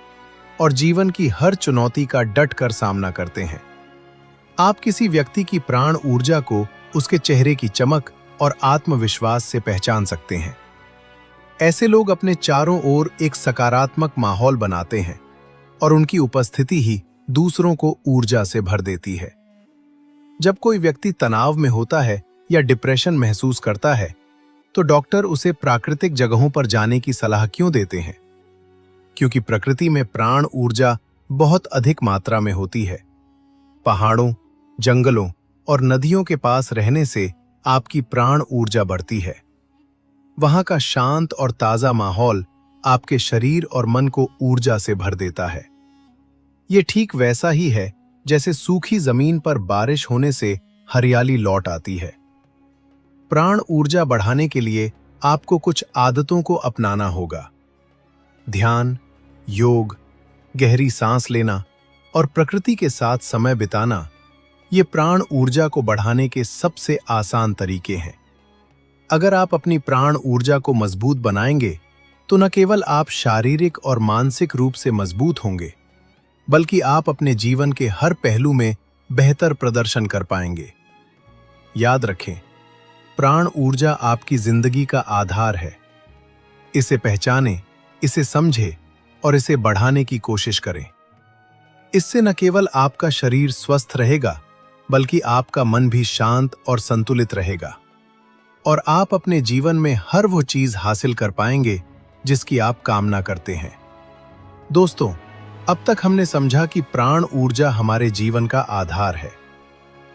और जीवन की हर चुनौती का डट कर सामना करते हैं। आप किसी व्यक्ति की प्राण ऊर्जा को उसके चेहरे की चमक और आत्मविश्वास से पहचान सकते हैं। ऐसे लोग अपने चारों ओर एक सकारात्मक माहौल बनाते हैं और उनकी उपस्थिति ही दूसरों को ऊर्जा से भर देती है। जब कोई व्यक्ति तनाव में होता है या डिप्रेशन महसूस करता है, तो डॉक्टर उसे प्राकृतिक जगहों पर जाने की सलाह क्यों देते हैं? क्योंकि प्रकृति में प्राण ऊर्जा बहुत अधिक मात्रा में होती है। पहाड़ों, जंगलों और नदियों के पास रहने से आपकी प्राण ऊर्जा बढ़ती है। वहां का शांत और ताजा माहौल आपके शरीर और मन को ऊर्जा से भर देता है। ये ठीक वैसा ही है जैसे सूखी जमीन पर बारिश होने से हरियाली लौट आती है। प्राण ऊर्जा बढ़ाने के लिए आपको कुछ आदतों को अपनाना होगा। ध्यान, योग, गहरी सांस लेना और प्रकृति के साथ समय बिताना ये प्राण ऊर्जा को बढ़ाने के सबसे आसान तरीके हैं। अगर आप अपनी प्राण ऊर्जा को मजबूत बनाएंगे, तो न केवल आप शारीरिक और मानसिक रूप से मजबूत होंगे, बल्कि आप अपने जीवन के हर पहलू में बेहतर प्रदर्शन कर पाएंगे। याद रखें, प्राण ऊर्जा आपकी जिंदगी का आधार है। इसे पहचानें, इसे समझें और इसे बढ़ाने की कोशिश करें। इससे न केवल आपका शरीर स्वस्थ रहेगा, बल्कि आपका मन भी शांत और संतुलित रहेगा और आप अपने जीवन में हर वो चीज हासिल कर पाएंगे जिसकी आप कामना करते हैं। दोस्तों, अब तक हमने समझा कि प्राण ऊर्जा हमारे जीवन का आधार है,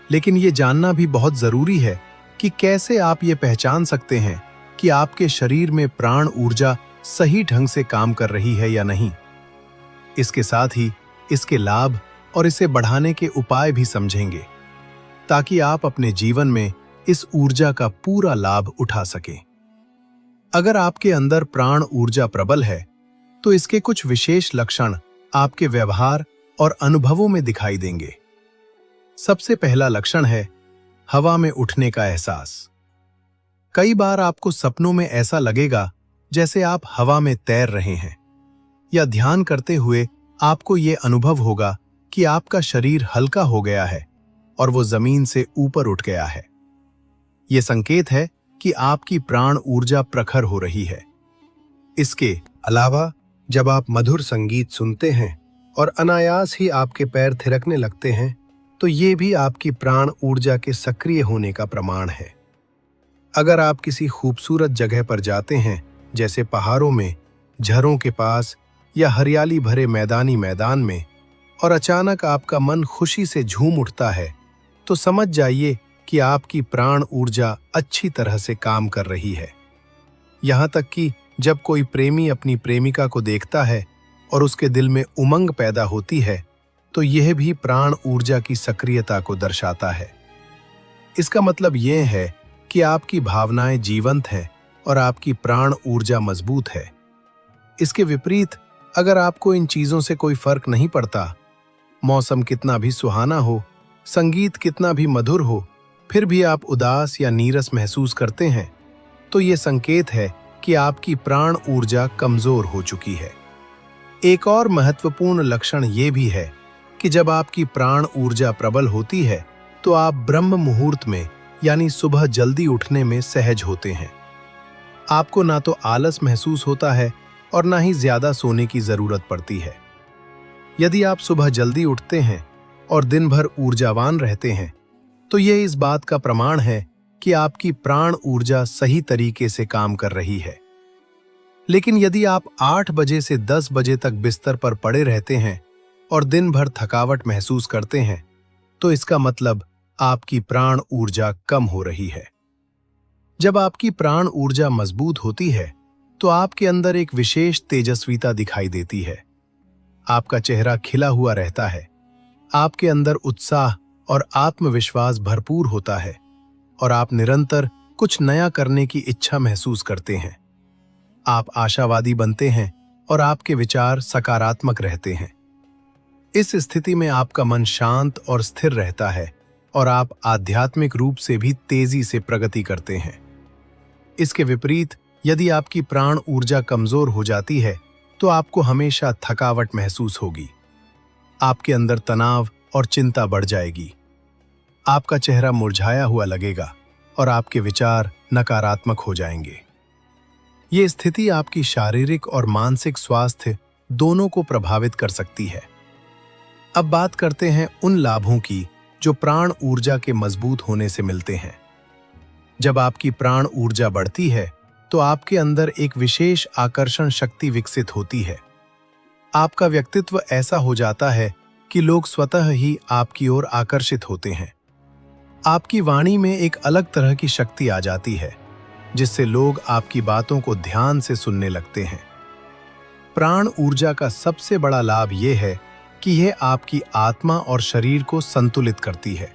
लेकिन ये जानना भी बहुत जरूरी है कि कैसे आप ये पहचान सकते हैं कि आपके शरीर में प्राण ऊर्जा सही ढंग से काम कर रही है या नहीं। इसके साथ ही इसके लाभ और इसे बढ़ाने के उपाय भी समझेंगे, ताकि आप अपने जीवन में इस ऊर्जा का पूरा लाभ उठा सकें। अगर आपके अंदर प्राण ऊर्जा प्रबल है, तो इसके कुछ विशेष लक्षण आपके व्यवहार और अनुभवों में दिखाई देंगे। सबसे पहला लक्षण है हवा में उठने का एहसास। कई बार आपको सपनों में ऐसा लगेगा जैसे आप हवा में तैर रहे हैं, या ध्यान करते हुए आपको ये अनुभव होगा कि आपका शरीर हल्का हो गया है और वो जमीन से ऊपर उठ गया है। ये संकेत है कि आपकी प्राण ऊर्जा प्रखर हो रही है। इसके अलावा जब आप मधुर संगीत सुनते हैं और अनायास ही आपके पैर थिरकने लगते हैं, तो ये भी आपकी प्राण ऊर्जा के सक्रिय होने का प्रमाण है। अगर आप किसी खूबसूरत जगह पर जाते हैं, जैसे पहाड़ों में, झरों के पास या हरियाली भरे मैदान में, और अचानक आपका मन खुशी से झूम उठता है, तो समझ जाइए कि आपकी प्राण ऊर्जा अच्छी तरह से काम कर रही है। यहाँ तक कि जब कोई प्रेमी अपनी प्रेमिका को देखता है और उसके दिल में उमंग पैदा होती है, तो यह भी प्राण ऊर्जा की सक्रियता को दर्शाता है। इसका मतलब यह है कि आपकी भावनाएं जीवंत हैं और आपकी प्राण ऊर्जा मजबूत है। इसके विपरीत, अगर आपको इन चीजों से कोई फर्क नहीं पड़ता, मौसम कितना भी सुहाना हो, संगीत कितना भी मधुर हो, फिर भी आप उदास या नीरस महसूस करते हैं, तो ये संकेत है कि आपकी प्राण ऊर्जा कमजोर हो चुकी है। एक और महत्वपूर्ण लक्षण ये भी है कि जब आपकी प्राण ऊर्जा प्रबल होती है, तो आप ब्रह्म मुहूर्त में यानी सुबह जल्दी उठने में सहज होते हैं। आपको ना तो आलस महसूस होता है और ना ही ज्यादा सोने की जरूरत पड़ती है। यदि आप सुबह जल्दी उठते हैं और दिन भर ऊर्जावान रहते हैं, तो यह इस बात का प्रमाण है कि आपकी प्राण ऊर्जा सही तरीके से काम कर रही है। लेकिन यदि आप 8 बजे से 10 बजे तक बिस्तर पर पड़े रहते हैं और दिन भर थकावट महसूस करते हैं, तो इसका मतलब आपकी प्राण ऊर्जा कम हो रही है। जब आपकी प्राण ऊर्जा मजबूत होती है, तो आपके अंदर एक विशेष तेजस्विता दिखाई देती है। आपका चेहरा खिला हुआ रहता है, आपके अंदर उत्साह और आत्मविश्वास भरपूर होता है और आप निरंतर कुछ नया करने की इच्छा महसूस करते हैं। आप आशावादी बनते हैं और आपके विचार सकारात्मक रहते हैं। इस स्थिति में आपका मन शांत और स्थिर रहता है और आप आध्यात्मिक रूप से भी तेजी से प्रगति करते हैं। इसके विपरीत यदि आपकी प्राण ऊर्जा कमजोर हो जाती है तो आपको हमेशा थकावट महसूस होगी, आपके अंदर तनाव और चिंता बढ़ जाएगी, आपका चेहरा मुरझाया हुआ लगेगा और आपके विचार नकारात्मक हो जाएंगे। ये स्थिति आपकी शारीरिक और मानसिक स्वास्थ्य दोनों को प्रभावित कर सकती है। अब बात करते हैं उन लाभों की जो प्राण ऊर्जा के मजबूत होने से मिलते हैं। जब आपकी प्राण ऊर्जा बढ़ती है तो आपके अंदर एक विशेष आकर्षण शक्ति विकसित होती है। आपका व्यक्तित्व ऐसा हो जाता है कि लोग स्वतः ही आपकी ओर आकर्षित होते हैं। आपकी वाणी में एक अलग तरह की शक्ति आ जाती है जिससे लोग आपकी बातों को ध्यान से सुनने लगते हैं। प्राण ऊर्जा का सबसे बड़ा लाभ यह है कि यह आपकी आत्मा और शरीर को संतुलित करती है।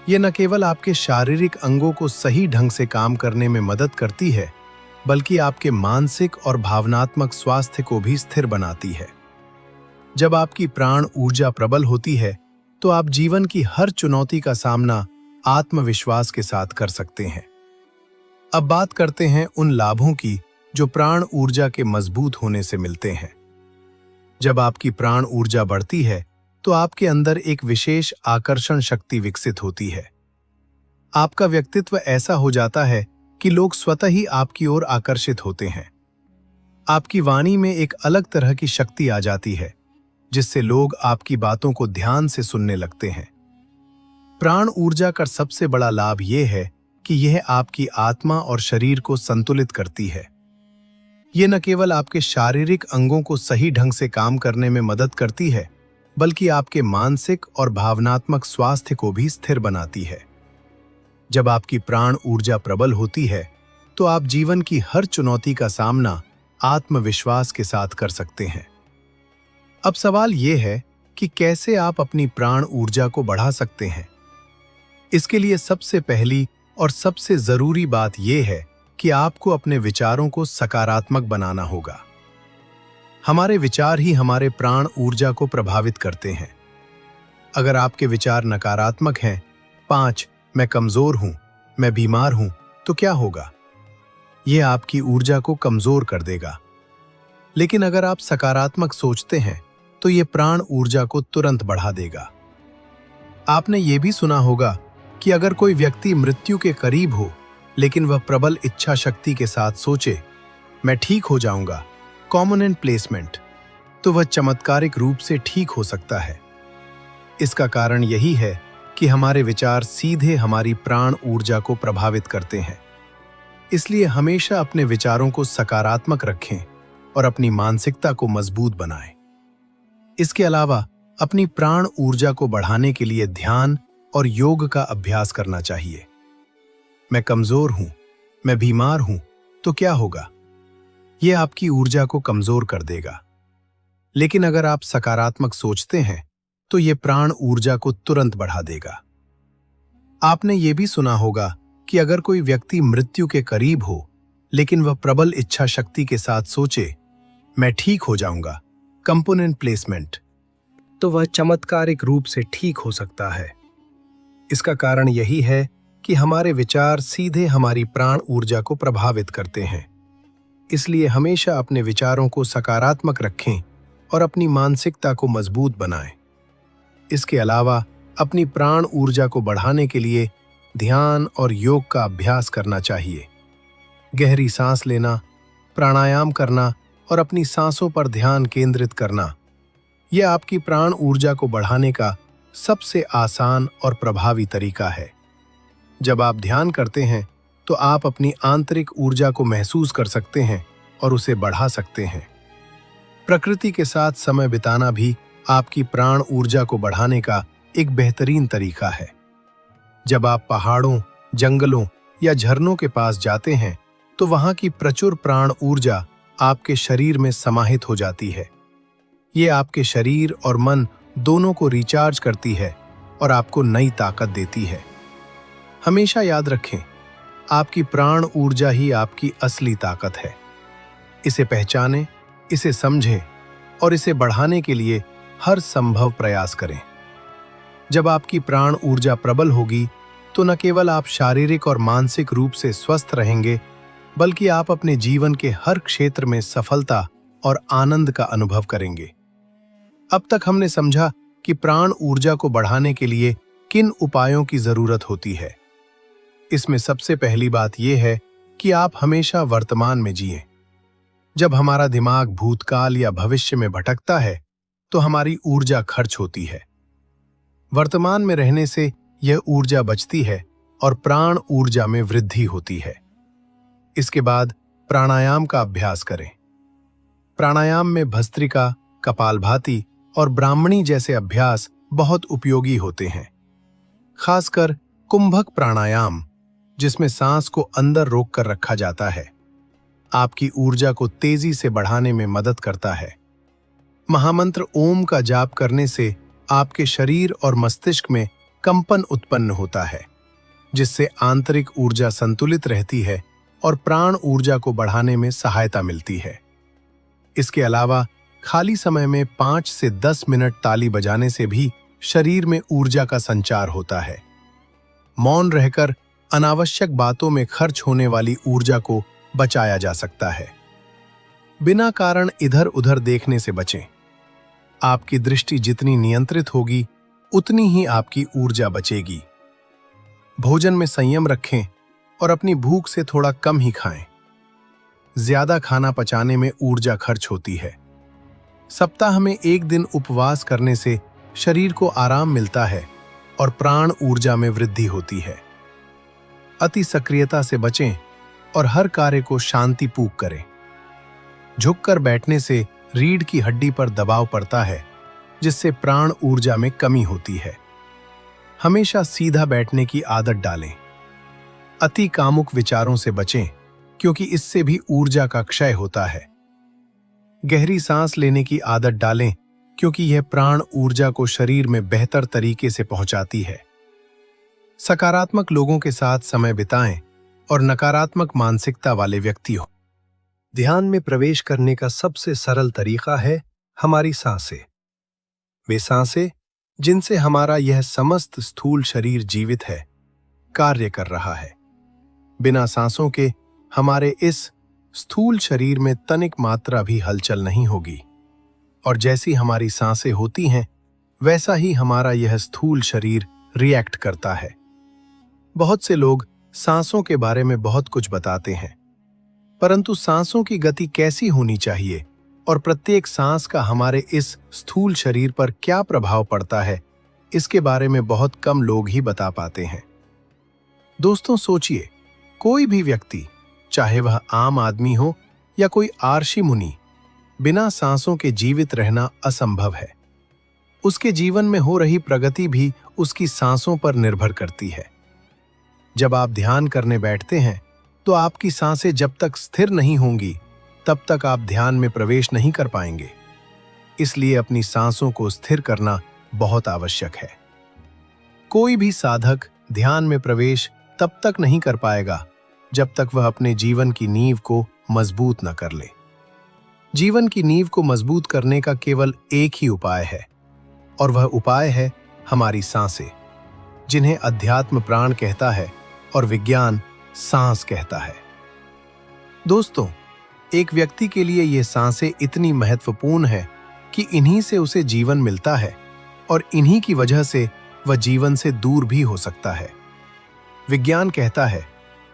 यह न केवल आपके शारीरिक अंगों को सही ढंग से काम करने में मदद करती है, बल्कि आपके मानसिक और भावनात्मक स्वास्थ्य को भी स्थिर बनाती है। जब आपकी प्राण ऊर्जा प्रबल होती है तो आप जीवन की हर चुनौती का सामना आत्मविश्वास के साथ कर सकते हैं। अब बात करते हैं उन लाभों की जो प्राण ऊर्जा के मजबूत होने से मिलते हैं। जब आपकी प्राण ऊर्जा बढ़ती है तो आपके अंदर एक विशेष आकर्षण शक्ति विकसित होती है। आपका व्यक्तित्व ऐसा हो जाता है कि लोग स्वतः ही आपकी ओर आकर्षित होते हैं। आपकी वाणी में एक अलग तरह की शक्ति आ जाती है जिससे लोग आपकी बातों को ध्यान से सुनने लगते हैं। प्राण ऊर्जा का सबसे बड़ा लाभ यह है कि यह आपकी आत्मा और शरीर को संतुलित करती है। यह न केवल आपके शारीरिक अंगों को सही ढंग से काम करने में मदद करती है, बल्कि आपके मानसिक और भावनात्मक स्वास्थ्य को भी स्थिर बनाती है। जब आपकी प्राण ऊर्जा प्रबल होती है तो आप जीवन की हर चुनौती का सामना आत्मविश्वास के साथ कर सकते हैं। अब सवाल यह है कि कैसे आप अपनी प्राण ऊर्जा को बढ़ा सकते हैं। इसके लिए सबसे पहली और सबसे जरूरी बात यह है कि आपको अपने विचारों को सकारात्मक बनाना होगा। हमारे विचार ही हमारे प्राण ऊर्जा को प्रभावित करते हैं। अगर आपके विचार नकारात्मक हैं, 5 मैं कमजोर हूं, मैं बीमार हूं, तो क्या होगा? यह आपकी ऊर्जा को कमजोर कर देगा। लेकिन अगर आप सकारात्मक सोचते हैं तो यह प्राण ऊर्जा को तुरंत बढ़ा देगा। आपने यह भी सुना होगा कि अगर कोई व्यक्ति मृत्यु के करीब हो लेकिन वह प्रबल इच्छा शक्ति के साथ सोचे, मैं ठीक हो जाऊंगा, कॉमन प्लेसमेंट, तो वह चमत्कारिक रूप से ठीक हो सकता है। इसका कारण यही है कि हमारे विचार सीधे हमारी प्राण ऊर्जा को प्रभावित करते हैं। इसलिए हमेशा अपने विचारों को सकारात्मक रखें और अपनी मानसिकता को मजबूत बनाएं। इसके अलावा अपनी प्राण ऊर्जा को बढ़ाने के लिए ध्यान और योग का अभ्यास करना चाहिए। मैं कमजोर हूं, मैं बीमार हूं, तो क्या होगा? यह आपकी ऊर्जा को कमजोर कर देगा। लेकिन अगर आप सकारात्मक सोचते हैं तो यह प्राण ऊर्जा को तुरंत बढ़ा देगा। आपने यह भी सुना होगा कि अगर कोई व्यक्ति मृत्यु के करीब हो लेकिन वह प्रबल इच्छा शक्ति के साथ सोचे, मैं ठीक हो जाऊंगा, कंपोनेंट प्लेसमेंट, तो वह चमत्कारिक रूप से ठीक हो सकता है। इसका कारण यही है कि हमारे विचार सीधे हमारी प्राण ऊर्जा को प्रभावित करते हैं। इसलिए हमेशा अपने विचारों को सकारात्मक रखें और अपनी मानसिकता को मजबूत बनाएं। इसके अलावा अपनी प्राण ऊर्जा को बढ़ाने के लिए ध्यान और योग का अभ्यास करना चाहिए। गहरी सांस लेना, प्राणायाम करना और अपनी सांसों पर ध्यान केंद्रित करना, यह आपकी प्राण ऊर्जा को बढ़ाने का सबसे आसान और प्रभावी तरीका है। जब आप ध्यान करते हैं तो आप अपनी आंतरिक ऊर्जा को महसूस कर सकते हैं और उसे बढ़ा सकते हैं। प्रकृति के साथ समय बिताना भी आपकी प्राण ऊर्जा को बढ़ाने का एक बेहतरीन तरीका है। जब आप पहाड़ों, जंगलों या झरनों के पास जाते हैं तो वहां की प्रचुर प्राण ऊर्जा आपके शरीर में समाहित हो जाती है। ये आपके शरीर और मन दोनों को रिचार्ज करती है और आपको नई ताकत देती है। हमेशा याद रखें, आपकी प्राण ऊर्जा ही आपकी असली ताकत है। इसे पहचानें, इसे समझें और इसे बढ़ाने के लिए हर संभव प्रयास करें। जब आपकी प्राण ऊर्जा प्रबल होगी तो न केवल आप शारीरिक और मानसिक रूप से स्वस्थ रहेंगे, बल्कि आप अपने जीवन के हर क्षेत्र में सफलता और आनंद का अनुभव करेंगे। अब तक हमने समझा कि प्राण ऊर्जा को बढ़ाने के लिए किन उपायों की जरूरत होती है। इसमें सबसे पहली बात यह है कि आप हमेशा वर्तमान में जिएं। जब हमारा दिमाग भूतकाल या भविष्य में भटकता है तो हमारी ऊर्जा खर्च होती है। वर्तमान में रहने से यह ऊर्जा बचती है और प्राण ऊर्जा में वृद्धि होती है। इसके बाद प्राणायाम का अभ्यास करें। प्राणायाम में भस्त्रिका, कपालभाति और ब्राह्मणी जैसे अभ्यास बहुत उपयोगी होते हैं। खासकर कुंभक प्राणायाम, जिसमें सांस को अंदर रोक कर रखा जाता है, आपकी ऊर्जा को तेजी से बढ़ाने में मदद करता है। महामंत्र ओम का जाप करने से आपके शरीर और मस्तिष्क में कंपन उत्पन्न होता है, जिससे आंतरिक ऊर्जा संतुलित रहती है और प्राण ऊर्जा को बढ़ाने में सहायता मिलती है। इसके अलावा खाली समय में 5 से 10 मिनट ताली बजाने से भी शरीर में ऊर्जा का संचार होता है। मौन रहकर अनावश्यक बातों में खर्च होने वाली ऊर्जा को बचाया जा सकता है। बिना कारण इधर उधर देखने से बचें। आपकी दृष्टि जितनी नियंत्रित होगी, उतनी ही आपकी ऊर्जा बचेगी। भोजन में संयम रखें और अपनी भूख से थोड़ा कम ही खाएं। ज्यादा खाना पचाने में ऊर्जा खर्च होती है। सप्ताह में 1 दिन उपवास करने से शरीर को आराम मिलता है और प्राण ऊर्जा में वृद्धि होती है। अति सक्रियता से बचें और हर कार्य को शांतिपूर्वक करें। झुककर बैठने से रीढ़ की हड्डी पर दबाव पड़ता है, जिससे प्राण ऊर्जा में कमी होती है। हमेशा सीधा बैठने की आदत डालें। अति कामुक विचारों से बचें, क्योंकि इससे भी ऊर्जा का क्षय होता है। गहरी सांस लेने की आदत डालें, क्योंकि यह प्राण ऊर्जा को शरीर में बेहतर तरीके से पहुंचाती है। सकारात्मक लोगों के साथ समय बिताएं और नकारात्मक मानसिकता वाले व्यक्ति हो। ध्यान में प्रवेश करने का सबसे सरल तरीका है हमारी सांसें। वे सांसें जिनसे हमारा यह समस्त स्थूल शरीर जीवित है, कार्य कर रहा है। बिना सांसों के हमारे इस स्थूल शरीर में तनिक मात्रा भी हलचल नहीं होगी, और जैसी हमारी सांसें होती हैं, वैसा ही हमारा यह स्थूल शरीर रिएक्ट करता है। बहुत से लोग सांसों के बारे में बहुत कुछ बताते हैं, परंतु सांसों की गति कैसी होनी चाहिए और प्रत्येक सांस का हमारे इस स्थूल शरीर पर क्या प्रभाव पड़ता है, इसके बारे में बहुत कम लोग ही बता पाते हैं। दोस्तों, सोचिए, कोई भी व्यक्ति, चाहे वह आम आदमी हो या कोई आर्षि मुनि, बिना सांसों के जीवित रहना असंभव है। उसके जीवन में हो रही प्रगति भी उसकी सांसों पर निर्भर करती है। जब आप ध्यान करने बैठते हैं तो आपकी सांसें जब तक स्थिर नहीं होंगी, तब तक आप ध्यान में प्रवेश नहीं कर पाएंगे। इसलिए अपनी सांसों को स्थिर करना बहुत आवश्यक है। कोई भी साधक ध्यान में प्रवेश तब तक नहीं कर पाएगा जब तक वह अपने जीवन की नींव को मजबूत न कर ले। जीवन की नींव को मजबूत करने का केवल एक ही उपाय है, और वह उपाय है हमारी सांसें, जिन्हें अध्यात्म प्राण कहता है और विज्ञान सांस कहता है। दोस्तों, एक व्यक्ति के लिए ये सांसें इतनी महत्वपूर्ण है कि इन्हीं से उसे जीवन मिलता है, और इन्हीं की वजह से वह जीवन से दूर भी हो सकता है। विज्ञान कहता है,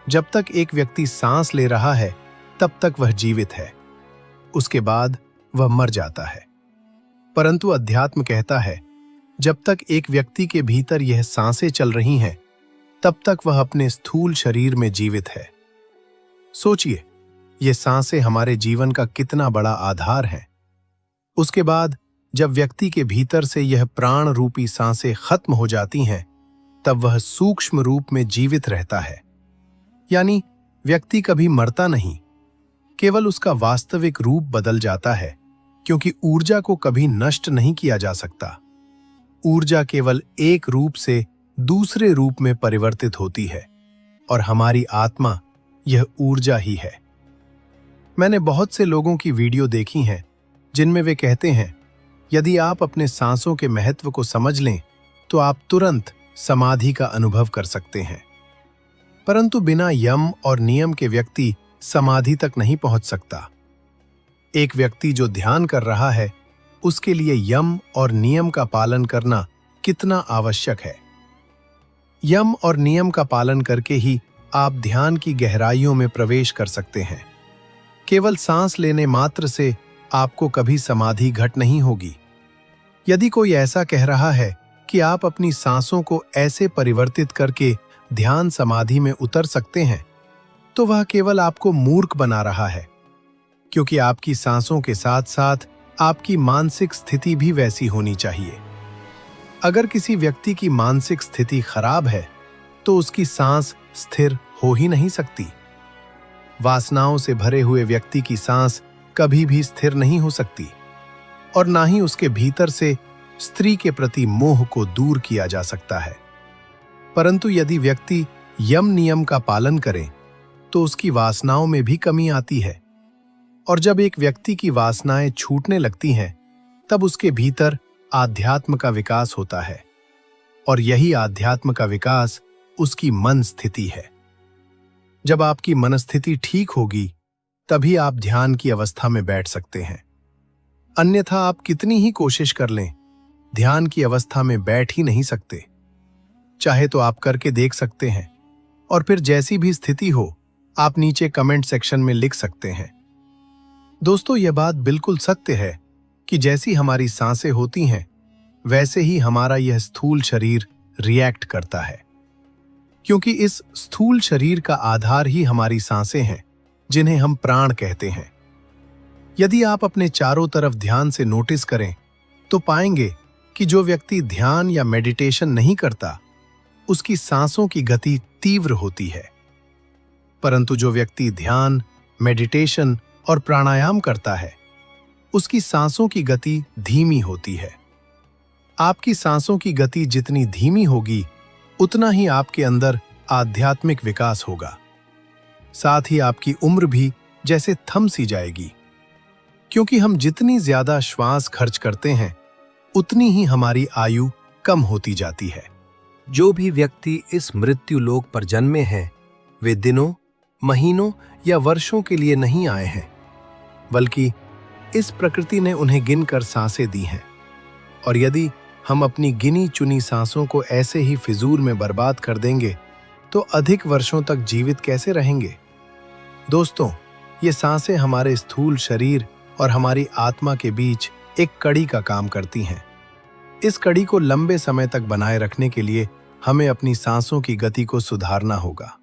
जब तक एक व्यक्ति सांस ले रहा है, तब तक वह जीवित है, उसके बाद वह मर जाता है। परंतु अध्यात्म कहता है, जब तक एक व्यक्ति के भीतर यह सांसें चल रही हैं, तब तक वह अपने स्थूल शरीर में जीवित है। सोचिए, ये सांसें हमारे जीवन का कितना बड़ा आधार है। उसके बाद जब व्यक्ति के भीतर से यह प्राण रूपी सांसें खत्म हो जाती हैं, तब वह सूक्ष्म रूप में जीवित रहता है। यानी व्यक्ति कभी मरता नहीं, केवल उसका वास्तविक रूप बदल जाता है, क्योंकि ऊर्जा को कभी नष्ट नहीं किया जा सकता। ऊर्जा केवल एक रूप से दूसरे रूप में परिवर्तित होती है और हमारी आत्मा यह ऊर्जा ही है। मैंने बहुत से लोगों की वीडियो देखी हैं जिनमें वे कहते हैं, यदि आप अपने सांसों के महत्व को समझ लें तो आप तुरंत समाधि का अनुभव कर सकते हैं। परंतु बिना यम और नियम के व्यक्ति समाधि तक नहीं पहुंच सकता। एक व्यक्ति जो ध्यान कर रहा है, उसके लिए यम और नियम का पालन करना कितना आवश्यक है। यम और नियम का पालन करके ही आप ध्यान की गहराइयों में प्रवेश कर सकते हैं। केवल सांस लेने मात्र से आपको कभी समाधि घट नहीं होगी। यदि कोई ऐसा कह रहा है कि आप अपनी सांसों को ऐसे परिवर्तित करके ध्यान समाधि में उतर सकते हैं, तो वह केवल आपको मूर्ख बना रहा है, क्योंकि आपकी सांसों के साथ साथ आपकी मानसिक स्थिति भी वैसी होनी चाहिए। अगर किसी व्यक्ति की मानसिक स्थिति खराब है तो उसकी सांस स्थिर हो ही नहीं सकती। वासनाओं से भरे हुए व्यक्ति की सांस कभी भी स्थिर नहीं हो सकती और ना ही उसके भीतर से स्त्री के प्रति मोह को दूर किया जा सकता है। परंतु यदि व्यक्ति यम नियम का पालन करे तो उसकी वासनाओं में भी कमी आती है, और जब एक व्यक्ति की वासनाएं छूटने लगती हैं तब उसके भीतर आध्यात्म का विकास होता है, और यही आध्यात्म का विकास उसकी मन स्थिति है। जब आपकी मनस्थिति ठीक होगी तभी आप ध्यान की अवस्था में बैठ सकते हैं। अन्यथा आप कितनी ही कोशिश कर लें, ध्यान की अवस्था में बैठ ही नहीं सकते। चाहे तो आप करके देख सकते हैं और फिर जैसी भी स्थिति हो आप नीचे कमेंट सेक्शन में लिख सकते हैं। दोस्तों, यह बात बिल्कुल सत्य है कि जैसी हमारी सांसें होती हैं वैसे ही हमारा यह स्थूल शरीर रिएक्ट करता है, क्योंकि इस स्थूल शरीर का आधार ही हमारी सांसें हैं, जिन्हें हम प्राण कहते हैं। यदि आप अपने चारों तरफ ध्यान से नोटिस करें तो पाएंगे कि जो व्यक्ति ध्यान या मेडिटेशन नहीं करता उसकी सांसों की गति तीव्र होती है, परंतु जो व्यक्ति ध्यान, मेडिटेशन और प्राणायाम करता है उसकी सांसों की गति धीमी होती है। आपकी सांसों की गति जितनी धीमी होगी उतना ही आपके अंदर आध्यात्मिक विकास होगा। साथ ही आपकी उम्र भी जैसे थम सी जाएगी, क्योंकि हम जितनी ज्यादा श्वास खर्च करते हैं उतनी ही हमारी आयु कम होती जाती है। जो भी व्यक्ति इस मृत्यु लोक पर जन्मे हैं वे दिनों, महीनों या वर्षों के लिए नहीं आए हैं, बल्कि इस प्रकृति ने उन्हें गिनकर सांसें दी हैं। और यदि हम अपनी गिनी चुनी सांसों को ऐसे ही फिजूल में बर्बाद कर देंगे तो अधिक वर्षों तक जीवित कैसे रहेंगे। दोस्तों, ये सांसें हमारे स्थूल शरीर और हमारी आत्मा के बीच एक कड़ी का काम करती हैं। इस कड़ी को लंबे समय तक बनाए रखने के लिए हमें अपनी सांसों की गति को सुधारना होगा।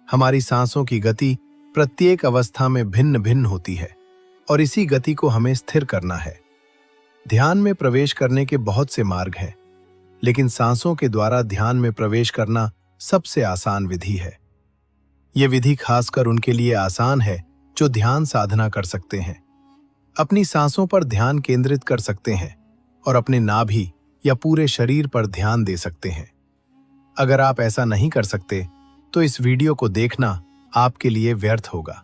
हमारी सांसों की गति प्रत्येक अवस्था में भिन्न भिन्न होती है और इसी गति को हमें स्थिर करना है। ध्यान में प्रवेश करने के बहुत से मार्ग हैं, लेकिन सांसों के द्वारा ध्यान में प्रवेश करना सबसे आसान विधि है। यह विधि खासकर उनके लिए आसान है जो ध्यान साधना कर सकते हैं, अपनी सांसों पर ध्यान केंद्रित कर सकते हैं और अपने नाभि या पूरे शरीर पर ध्यान दे सकते हैं। अगर आप ऐसा नहीं कर सकते तो इस वीडियो को देखना आपके लिए व्यर्थ होगा।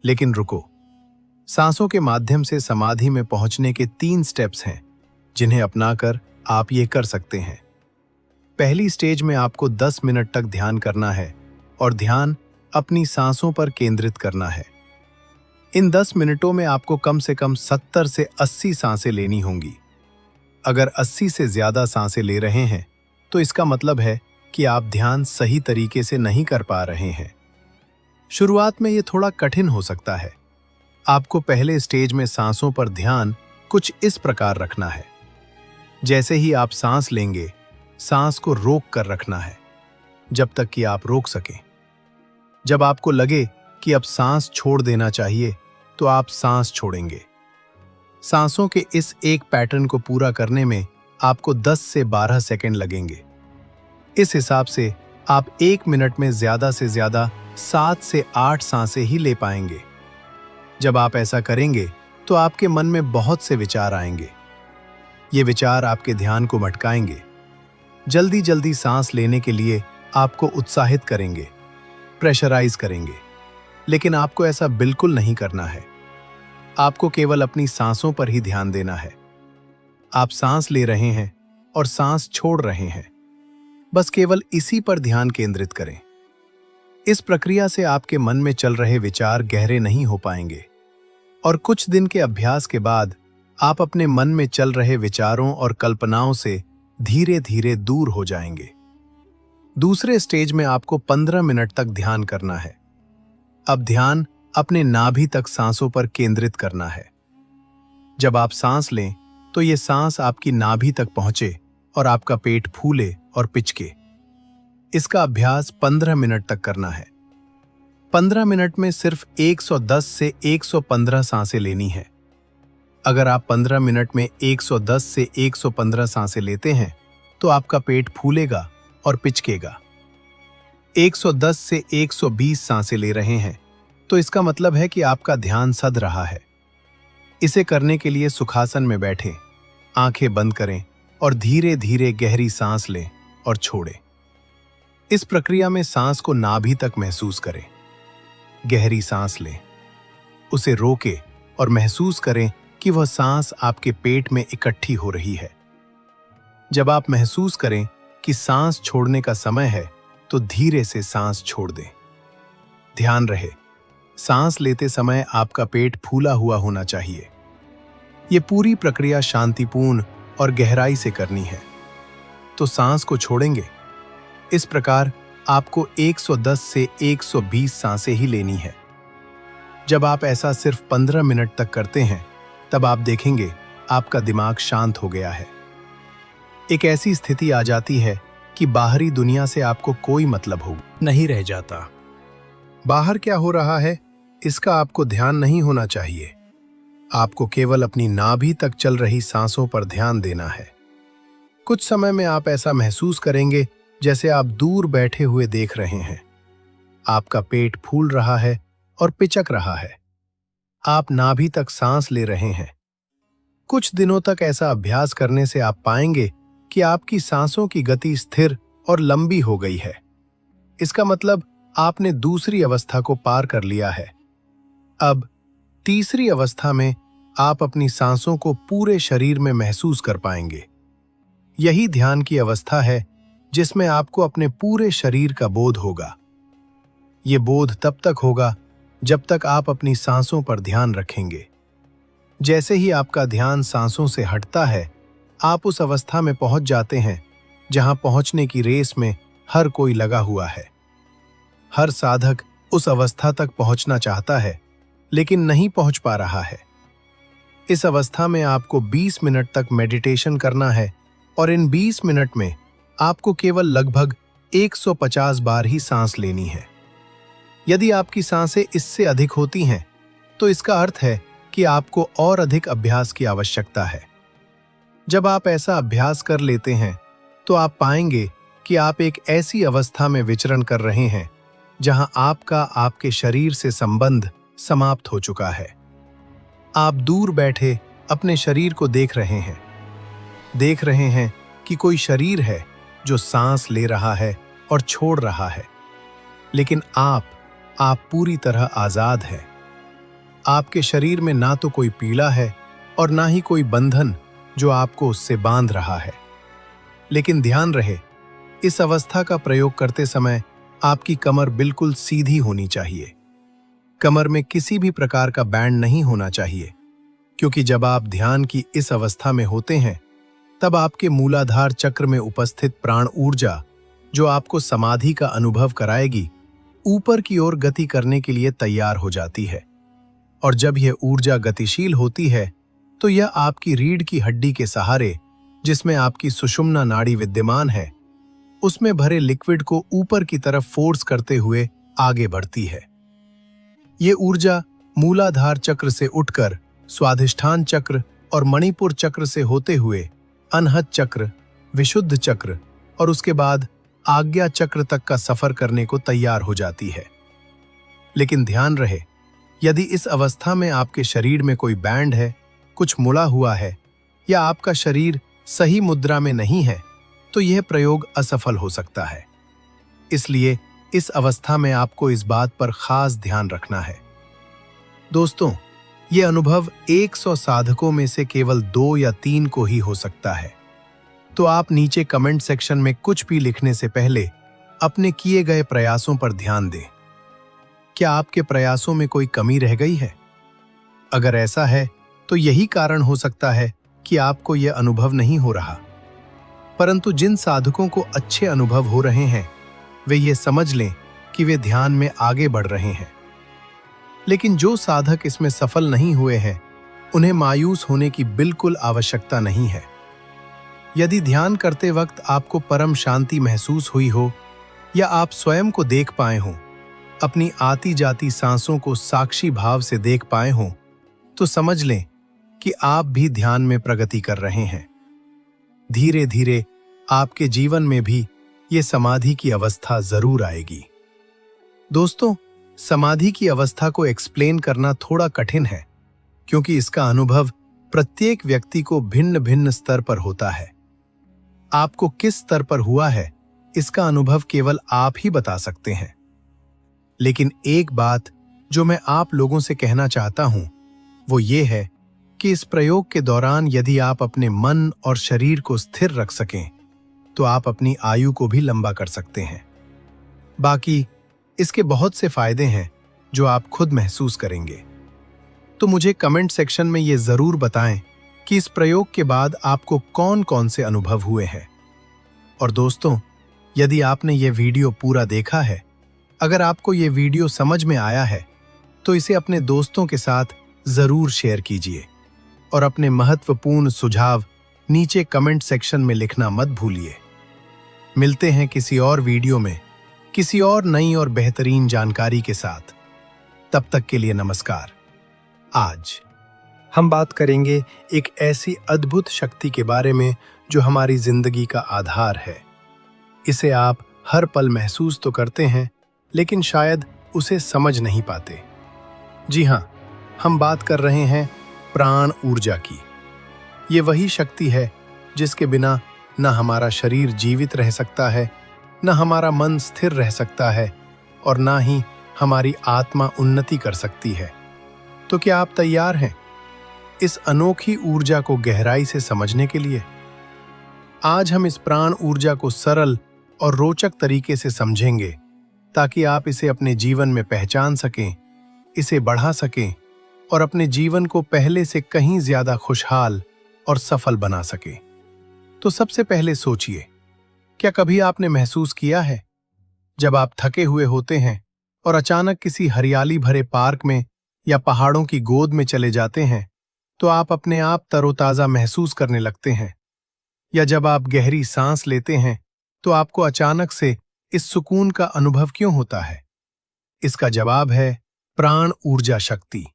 लेकिन रुको, सांसों के माध्यम से समाधि में पहुंचने के 3 स्टेप्स हैं जिन्हें अपनाकर आप ये कर सकते हैं। पहली स्टेज में आपको 10 मिनट तक ध्यान करना है और ध्यान अपनी सांसों पर केंद्रित करना है। इन 10 मिनटों में आपको कम से कम 70 से 80 सांसें लेनी होंगी। अगर 80 से ज्यादा सांसें ले रहे हैं तो इसका मतलब है कि आप ध्यान सही तरीके से नहीं कर पा रहे हैं। शुरुआत में ये थोड़ा कठिन हो सकता है। आपको पहले स्टेज में सांसों पर ध्यान कुछ इस प्रकार रखना है। जैसे ही आप सांस लेंगे, सांस को रोक कर रखना है जब तक कि आप रोक सकें। जब आपको लगे कि अब सांस छोड़ देना चाहिए तो आप सांस छोड़ेंगे। सांसों के इस एक पैटर्न को पूरा करने में आपको 10 से 12 सेकंड लगेंगे। इस हिसाब से आप 1 मिनट में ज्यादा से ज्यादा 7 से 8 सांसें ही ले पाएंगे। जब आप ऐसा करेंगे तो आपके मन में बहुत से विचार आएंगे। ये विचार आपके ध्यान को भटकाएंगे, जल्दी जल्दी सांस लेने के लिए आपको उत्साहित करेंगे, प्रेशराइज करेंगे। लेकिन आपको ऐसा बिल्कुल नहीं करना है। आपको केवल अपनी सांसों पर ही ध्यान देना है। आप सांस ले रहे हैं और सांस छोड़ रहे हैं, बस केवल इसी पर ध्यान केंद्रित करें। इस प्रक्रिया से आपके मन में चल रहे विचार गहरे नहीं हो पाएंगे और कुछ दिन के अभ्यास के बाद आप अपने मन में चल रहे विचारों और कल्पनाओं से धीरे धीरे दूर हो जाएंगे। दूसरे स्टेज में आपको 15 मिनट तक ध्यान करना है। अब ध्यान अपने नाभि तक सांसों पर केंद्रित करना है। जब आप सांस लें तो ये सांस आपकी नाभि तक पहुंचे और आपका पेट फूले और पिचके। इसका अभ्यास 15 मिनट तक करना है। 15 मिनट में सिर्फ 110 से 115 सांसें लेनी है। अगर आप 15 मिनट में 110 से 115 सांसें लेते हैं तो आपका पेट फूलेगा और पिचकेगा। 110 से 120 सांसें ले रहे हैं तो इसका मतलब है कि आपका ध्यान सध रहा है। इसे करने के लिए सुखासन में बैठें, आंखें बंद करें और धीरे धीरे गहरी सांस लें और छोड़ें। इस प्रक्रिया में सांस को नाभि तक महसूस करें। गहरी सांस लें, उसे रोकें और महसूस करें कि वह सांस आपके पेट में इकट्ठी हो रही है। जब आप महसूस करें कि सांस छोड़ने का समय है तो धीरे से सांस छोड़ दें। ध्यान रहे, सांस लेते समय आपका पेट फूला हुआ होना चाहिए। ये पूरी प्रक्रिया शांतिपूर्ण और गहराई से करनी है। तो सांस को छोड़ेंगे। इस प्रकार आपको 110 से 120 सांसें ही लेनी है। जब आप ऐसा सिर्फ 15 मिनट तक करते हैं तब आप देखेंगे आपका दिमाग शांत हो गया है। एक ऐसी स्थिति आ जाती है कि बाहरी दुनिया से आपको कोई मतलब हो नहीं रह जाता। बाहर क्या हो रहा है इसका आपको ध्यान नहीं होना चाहिए। आपको केवल अपनी नाभि तक चल रही सांसों पर ध्यान देना है। कुछ समय में आप ऐसा महसूस करेंगे जैसे आप दूर बैठे हुए देख रहे हैं। आपका पेट फूल रहा है और पिचक रहा है। आप नाभि तक सांस ले रहे हैं। कुछ दिनों तक ऐसा अभ्यास करने से आप पाएंगे कि आपकी सांसों की गति स्थिर और लंबी हो गई है। इसका मतलब आपने दूसरी अवस्था को पार कर लिया है। अब तीसरी अवस्था में आप अपनी सांसों को पूरे शरीर में महसूस कर पाएंगे। यही ध्यान की अवस्था है जिसमें आपको अपने पूरे शरीर का बोध होगा। ये बोध तब तक होगा जब तक आप अपनी सांसों पर ध्यान रखेंगे। जैसे ही आपका ध्यान सांसों से हटता है, आप उस अवस्था में पहुंच जाते हैं जहां पहुंचने की रेस में हर कोई लगा हुआ है। हर साधक उस अवस्था तक पहुंचना चाहता है लेकिन नहीं पहुंच पा रहा है। इस अवस्था में आपको 20 मिनट तक मेडिटेशन करना है और इन 20 मिनट में आपको केवल लगभग 150 बार ही सांस लेनी है। यदि आपकी सांसें इससे अधिक होती हैं तो इसका अर्थ है कि आपको और अधिक अभ्यास की आवश्यकता है। जब आप ऐसा अभ्यास कर लेते हैं तो आप पाएंगे कि आप एक ऐसी अवस्था में विचरण कर रहे हैं जहां आपका आपके शरीर से संबंध समाप्त हो चुका है। आप दूर बैठे अपने शरीर को देख रहे हैं। देख रहे हैं कि कोई शरीर है जो सांस ले रहा है और छोड़ रहा है, लेकिन आप पूरी तरह आजाद हैं। आपके शरीर में ना तो कोई पीड़ा है और ना ही कोई बंधन जो आपको उससे बांध रहा है। लेकिन ध्यान रहे, इस अवस्था का प्रयोग करते समय आपकी कमर बिल्कुल सीधी होनी चाहिए। कमर में किसी भी प्रकार का बैंड नहीं होना चाहिए, क्योंकि जब आप ध्यान की इस अवस्था में होते हैं तब आपके मूलाधार चक्र में उपस्थित प्राण ऊर्जा, जो आपको समाधि का अनुभव कराएगी, ऊपर की ओर गति करने के लिए तैयार हो जाती है। और जब यह ऊर्जा गतिशील होती है तो यह आपकी रीढ़ की हड्डी के सहारे, जिसमें आपकी सुषुम्ना नाड़ी विद्यमान है, उसमें भरे लिक्विड को ऊपर की तरफ फोर्स करते हुए आगे बढ़ती है। ये ऊर्जा मूलाधार चक्र से उठकर स्वाधिष्ठान चक्र और मणिपुर चक्र से होते हुए अनहद चक्र, विशुद्ध चक्र और उसके बाद आज्ञा चक्र तक का सफर करने को तैयार हो जाती है। लेकिन ध्यान रहे, यदि इस अवस्था में आपके शरीर में कोई बैंड है, कुछ मुड़ा हुआ है या आपका शरीर सही मुद्रा में नहीं है, तो यह प्रयोग असफल हो सकता है। इसलिए इस अवस्था में आपको इस बात पर खास ध्यान रखना है। दोस्तों, ये अनुभव 100 साधकों में से केवल 2 या 3 को ही हो सकता है। तो आप नीचे कमेंट सेक्शन में कुछ भी लिखने से पहले अपने किए गए प्रयासों पर ध्यान दें। क्या आपके प्रयासों में कोई कमी रह गई है? अगर ऐसा है, तो यही कारण हो सकता है कि आपको यह अनुभव नहीं हो रहा। परंतु जिन साधकों को अच्छे अनुभव हो रहे हैं, वे ये समझ लें कि वे ध्यान में आगे बढ़ रहे हैं। लेकिन जो साधक इसमें सफल नहीं हुए हैं, उन्हें मायूस होने की बिल्कुल आवश्यकता नहीं है। यदि ध्यान करते वक्त आपको परम शांति महसूस हुई हो या आप स्वयं को देख पाए हों, अपनी आती जाती सांसों को साक्षी भाव से देख पाए हों, तो समझ लें कि आप भी ध्यान में प्रगति कर रहे हैं। धीरे धीरे आपके जीवन में भी ये समाधि की अवस्था जरूर आएगी। दोस्तों, समाधि की अवस्था को एक्सप्लेन करना थोड़ा कठिन है, क्योंकि इसका अनुभव प्रत्येक व्यक्ति को भिन्न भिन्न स्तर पर होता है। आपको किस स्तर पर हुआ है, इसका अनुभव केवल आप ही बता सकते हैं। लेकिन एक बात जो मैं आप लोगों से कहना चाहता हूं, वो ये है कि इस प्रयोग के दौरान यदि आप अपने मन और शरीर को स्थिर रख सकें, तो आप अपनी आयु को भी लंबा कर सकते हैं। बाकी इसके बहुत से फायदे हैं जो आप खुद महसूस करेंगे। तो मुझे कमेंट सेक्शन में ये जरूर बताएं कि इस प्रयोग के बाद आपको कौन कौन से अनुभव हुए हैं। और दोस्तों, यदि आपने ये वीडियो पूरा देखा है, अगर आपको ये वीडियो समझ में आया है, तो इसे अपने दोस्तों के साथ जरूर शेयर कीजिए और अपने महत्वपूर्ण सुझाव नीचे कमेंट सेक्शन में लिखना मत भूलिए। मिलते हैं किसी और वीडियो में किसी और नई और बेहतरीन जानकारी के साथ। तब तक के लिए नमस्कार। आज हम बात करेंगे एक ऐसी अद्भुत शक्ति के बारे में जो हमारी जिंदगी का आधार है। इसे आप हर पल महसूस तो करते हैं, लेकिन शायद उसे समझ नहीं पाते। जी हाँ, हम बात कर रहे हैं प्राण ऊर्जा की। ये वही शक्ति है जिसके बिना न हमारा शरीर जीवित रह सकता है, न हमारा मन स्थिर रह सकता है और न ही हमारी आत्मा उन्नति कर सकती है। तो क्या आप तैयार हैं इस अनोखी ऊर्जा को गहराई से समझने के लिए? आज हम इस प्राण ऊर्जा को सरल और रोचक तरीके से समझेंगे, ताकि आप इसे अपने जीवन में पहचान सकें, इसे बढ़ा सकें और अपने जीवन को पहले से कहीं ज्यादा खुशहाल और सफल बना सकें। तो सबसे पहले सोचिए, क्या कभी आपने महसूस किया है जब आप थके हुए होते हैं और अचानक किसी हरियाली भरे पार्क में या पहाड़ों की गोद में चले जाते हैं, तो आप अपने आप तरोताजा महसूस करने लगते हैं? या जब आप गहरी सांस लेते हैं तो आपको अचानक से इस सुकून का अनुभव क्यों होता है? इसका जवाब है प्राण ऊर्जा शक्ति।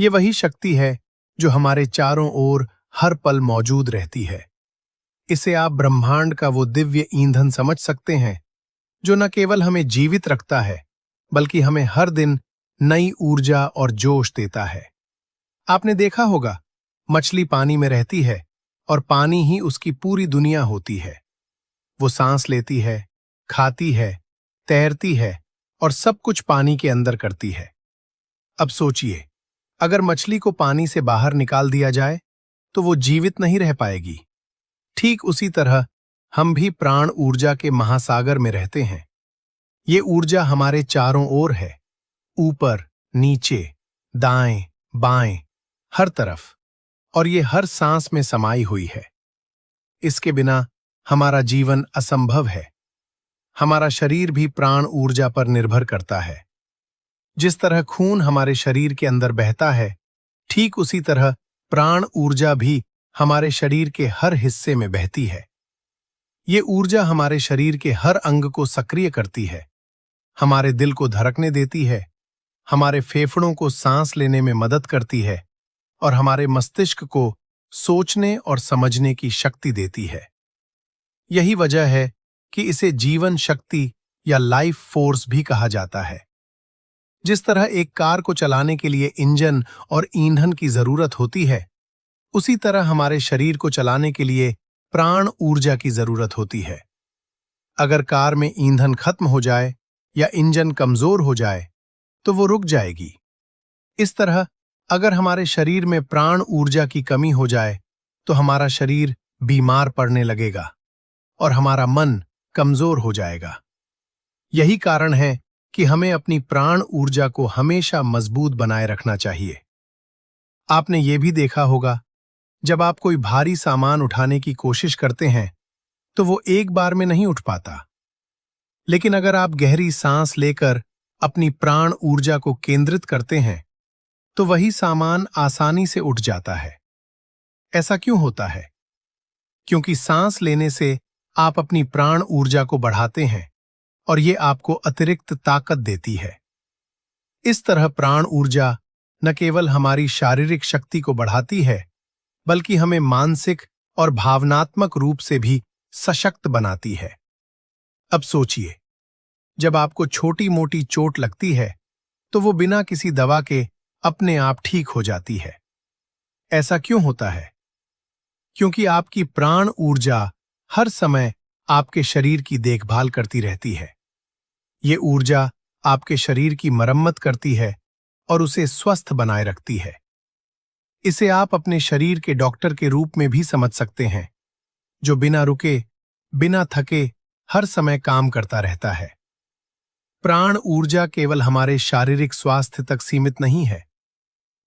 ये वही शक्ति है जो हमारे चारों ओर हर पल मौजूद रहती है। इसे आप ब्रह्मांड का वो दिव्य ईंधन समझ सकते हैं जो न केवल हमें जीवित रखता है, बल्कि हमें हर दिन नई ऊर्जा और जोश देता है। आपने देखा होगा, मछली पानी में रहती है और पानी ही उसकी पूरी दुनिया होती है। वो सांस लेती है, खाती है, तैरती है और सब कुछ पानी के अंदर करती है। अब सोचिए, अगर मछली को पानी से बाहर निकाल दिया जाए तो वो जीवित नहीं रह पाएगी। ठीक उसी तरह हम भी प्राण ऊर्जा के महासागर में रहते हैं। ये ऊर्जा हमारे चारों ओर है, ऊपर, नीचे, दाएं, बाएं, हर तरफ, और ये हर सांस में समाई हुई है। इसके बिना हमारा जीवन असंभव है। हमारा शरीर भी प्राण ऊर्जा पर निर्भर करता है। जिस तरह खून हमारे शरीर के अंदर बहता है, ठीक उसी तरह प्राण ऊर्जा भी हमारे शरीर के हर हिस्से में बहती है। ये ऊर्जा हमारे शरीर के हर अंग को सक्रिय करती है, हमारे दिल को धड़कने देती है, हमारे फेफड़ों को सांस लेने में मदद करती है और हमारे मस्तिष्क को सोचने और समझने की शक्ति देती है। यही वजह है कि इसे जीवन शक्ति या लाइफ फोर्स भी कहा जाता है। जिस तरह एक कार को चलाने के लिए इंजन और ईंधन की जरूरत होती है, उसी तरह हमारे शरीर को चलाने के लिए प्राण ऊर्जा की जरूरत होती है। अगर कार में ईंधन खत्म हो जाए या इंजन कमजोर हो जाए तो वो रुक जाएगी। इस तरह अगर हमारे शरीर में प्राण ऊर्जा की कमी हो जाए तो हमारा शरीर बीमार पड़ने लगेगा और हमारा मन कमजोर हो जाएगा। यही कारण है कि हमें अपनी प्राण ऊर्जा को हमेशा मजबूत बनाए रखना चाहिए। आपने ये भी देखा होगा, जब आप कोई भारी सामान उठाने की कोशिश करते हैं तो वो एक बार में नहीं उठ पाता, लेकिन अगर आप गहरी सांस लेकर अपनी प्राण ऊर्जा को केंद्रित करते हैं तो वही सामान आसानी से उठ जाता है। ऐसा क्यों होता है? क्योंकि सांस लेने से आप अपनी प्राण ऊर्जा को बढ़ाते हैं और ये आपको अतिरिक्त ताकत देती है। इस तरह प्राण ऊर्जा न केवल हमारी शारीरिक शक्ति को बढ़ाती है, बल्कि हमें मानसिक और भावनात्मक रूप से भी सशक्त बनाती है। अब सोचिए, जब आपको छोटी मोटी चोट लगती है तो वो बिना किसी दवा के अपने आप ठीक हो जाती है। ऐसा क्यों होता है? क्योंकि आपकी प्राण ऊर्जा हर समय आपके शरीर की देखभाल करती रहती है। ये ऊर्जा आपके शरीर की मरम्मत करती है और उसे स्वस्थ बनाए रखती है। इसे आप अपने शरीर के डॉक्टर के रूप में भी समझ सकते हैं, जो बिना रुके, बिना थके हर समय काम करता रहता है। प्राण ऊर्जा केवल हमारे शारीरिक स्वास्थ्य तक सीमित नहीं है,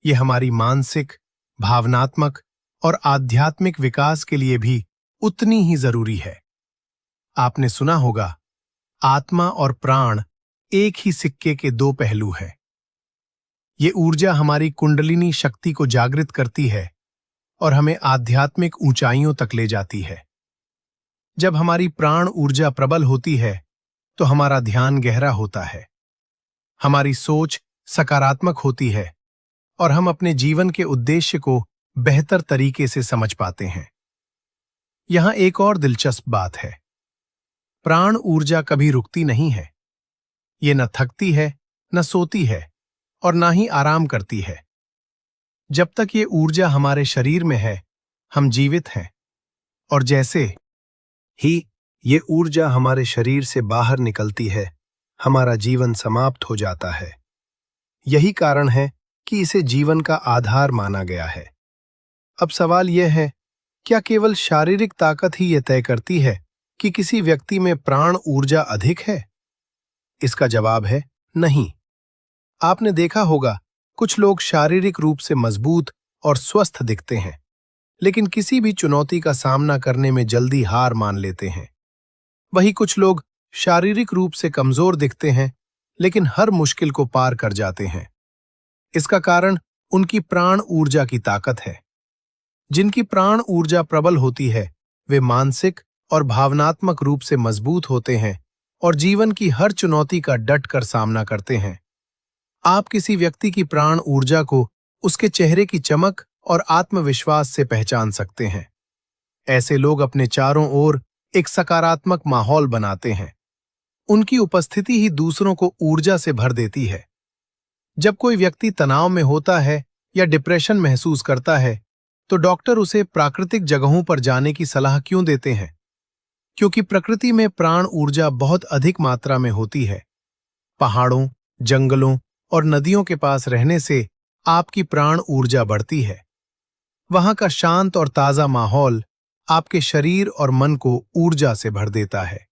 ये हमारी मानसिक, भावनात्मक और आध्यात्मिक विकास के लिए भी उतनी ही जरूरी है। आपने सुना होगा, आत्मा और प्राण एक ही सिक्के के दो पहलू हैं। ये ऊर्जा हमारी कुंडलिनी शक्ति को जागृत करती है और हमें आध्यात्मिक ऊंचाइयों तक ले जाती है। जब हमारी प्राण ऊर्जा प्रबल होती है तो हमारा ध्यान गहरा होता है, हमारी सोच सकारात्मक होती है और हम अपने जीवन के उद्देश्य को बेहतर तरीके से समझ पाते हैं। यहां एक और दिलचस्प बात है, प्राण ऊर्जा कभी रुकती नहीं है। ये न थकती है, न सोती है और न ही आराम करती है। जब तक ये ऊर्जा हमारे शरीर में है, हम जीवित हैं, और जैसे ही ये ऊर्जा हमारे शरीर से बाहर निकलती है, हमारा जीवन समाप्त हो जाता है। यही कारण है कि इसे जीवन का आधार माना गया है। अब सवाल यह है, क्या केवल शारीरिक ताकत ही यह तय करती है कि किसी व्यक्ति में प्राण ऊर्जा अधिक है? इसका जवाब है नहीं। आपने देखा होगा, कुछ लोग शारीरिक रूप से मजबूत और स्वस्थ दिखते हैं, लेकिन किसी भी चुनौती का सामना करने में जल्दी हार मान लेते हैं। वहीं कुछ लोग शारीरिक रूप से कमजोर दिखते हैं, लेकिन हर मुश्किल को पार कर जाते हैं। इसका कारण उनकी प्राण ऊर्जा की ताकत है। जिनकी प्राण ऊर्जा प्रबल होती है, वे मानसिक और भावनात्मक रूप से मजबूत होते हैं और जीवन की हर चुनौती का डट कर सामना करते हैं। आप किसी व्यक्ति की प्राण ऊर्जा को उसके चेहरे की चमक और आत्मविश्वास से पहचान सकते हैं। ऐसे लोग अपने चारों ओर एक सकारात्मक माहौल बनाते हैं। उनकी उपस्थिति ही दूसरों को ऊर्जा से भर देती है। जब कोई व्यक्ति तनाव में होता है या डिप्रेशन महसूस करता है, तो डॉक्टर उसे प्राकृतिक जगहों पर जाने की सलाह क्यों देते हैं? क्योंकि प्रकृति में प्राण ऊर्जा बहुत अधिक मात्रा में होती है। पहाड़ों, जंगलों और नदियों के पास रहने से आपकी प्राण ऊर्जा बढ़ती है। वहां का शांत और ताजा माहौल आपके शरीर और मन को ऊर्जा से भर देता है।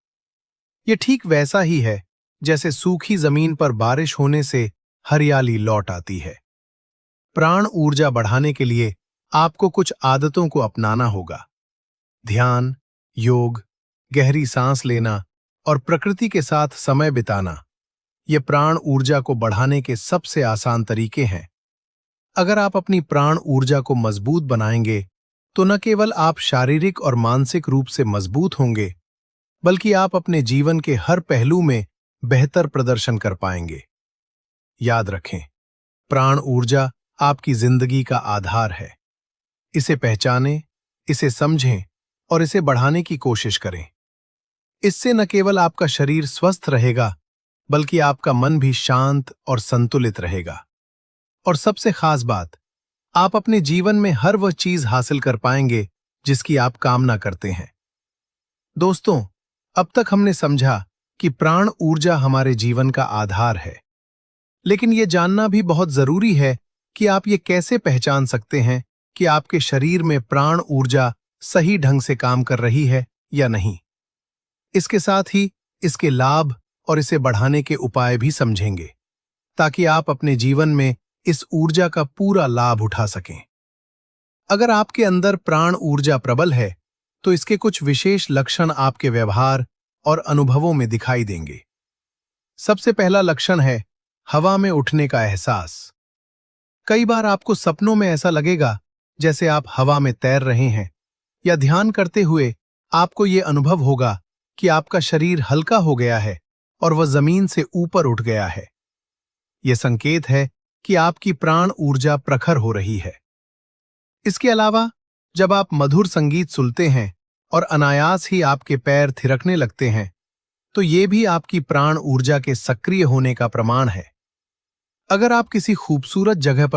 ये ठीक वैसा ही है जैसे सूखी जमीन पर बारिश होने से हरियाली लौट आती है। प्राण ऊर्जा बढ़ाने के लिए आपको कुछ आदतों को अपनाना होगा। ध्यान, योग, गहरी सांस लेना और प्रकृति के साथ समय बिताना, ये प्राण ऊर्जा को बढ़ाने के सबसे आसान तरीके हैं। अगर आप अपनी प्राण ऊर्जा को मजबूत बनाएंगे, तो न केवल आप शारीरिक और मानसिक रूप से मजबूत होंगे, बल्कि आप अपने जीवन के हर पहलू में बेहतर प्रदर्शन कर पाएंगे। याद रखें, प्राण ऊर्जा आपकी जिंदगी का आधार है। इसे पहचानें, इसे समझें और इसे बढ़ाने की कोशिश करें। इससे न केवल आपका शरीर स्वस्थ रहेगा, बल्कि आपका मन भी शांत और संतुलित रहेगा। और सबसे खास बात, आप अपने जीवन में हर वह चीज हासिल कर पाएंगे जिसकी आप कामना करते हैं। दोस्तों, अब तक हमने समझा कि प्राण ऊर्जा हमारे जीवन का आधार है, लेकिन यह जानना भी बहुत जरूरी है कि आप ये कैसे पहचान सकते हैं कि आपके शरीर में प्राण ऊर्जा सही ढंग से काम कर रही है या नहीं। इसके साथ ही इसके लाभ और इसे बढ़ाने के उपाय भी समझेंगे, ताकि आप अपने जीवन में इस ऊर्जा का पूरा लाभ उठा सकें। अगर आपके अंदर प्राण ऊर्जा प्रबल है, तो इसके कुछ विशेष लक्षण आपके व्यवहार और अनुभवों में दिखाई देंगे। सबसे पहला लक्षण है हवा में उठने का एहसास। कई बार आपको सपनों में ऐसा लगेगा जैसे आप हवा में तैर रहे हैं, या ध्यान करते हुए आपको ये अनुभव होगा कि आपका शरीर हल्का हो गया है और वह जमीन से ऊपर उठ गया है। यह संकेत है कि आपकी प्राण ऊर्जा प्रखर हो रही है। इसके अलावा जब आप मधुर संगीत सुनते हैं और अनायास ही आपके पैर थिरकने लगते हैं, तो ये भी आपकी प्राण ऊर्जा के सक्रिय होने का प्रमाण है। अगर आप किसी खूबसूरत जगह पर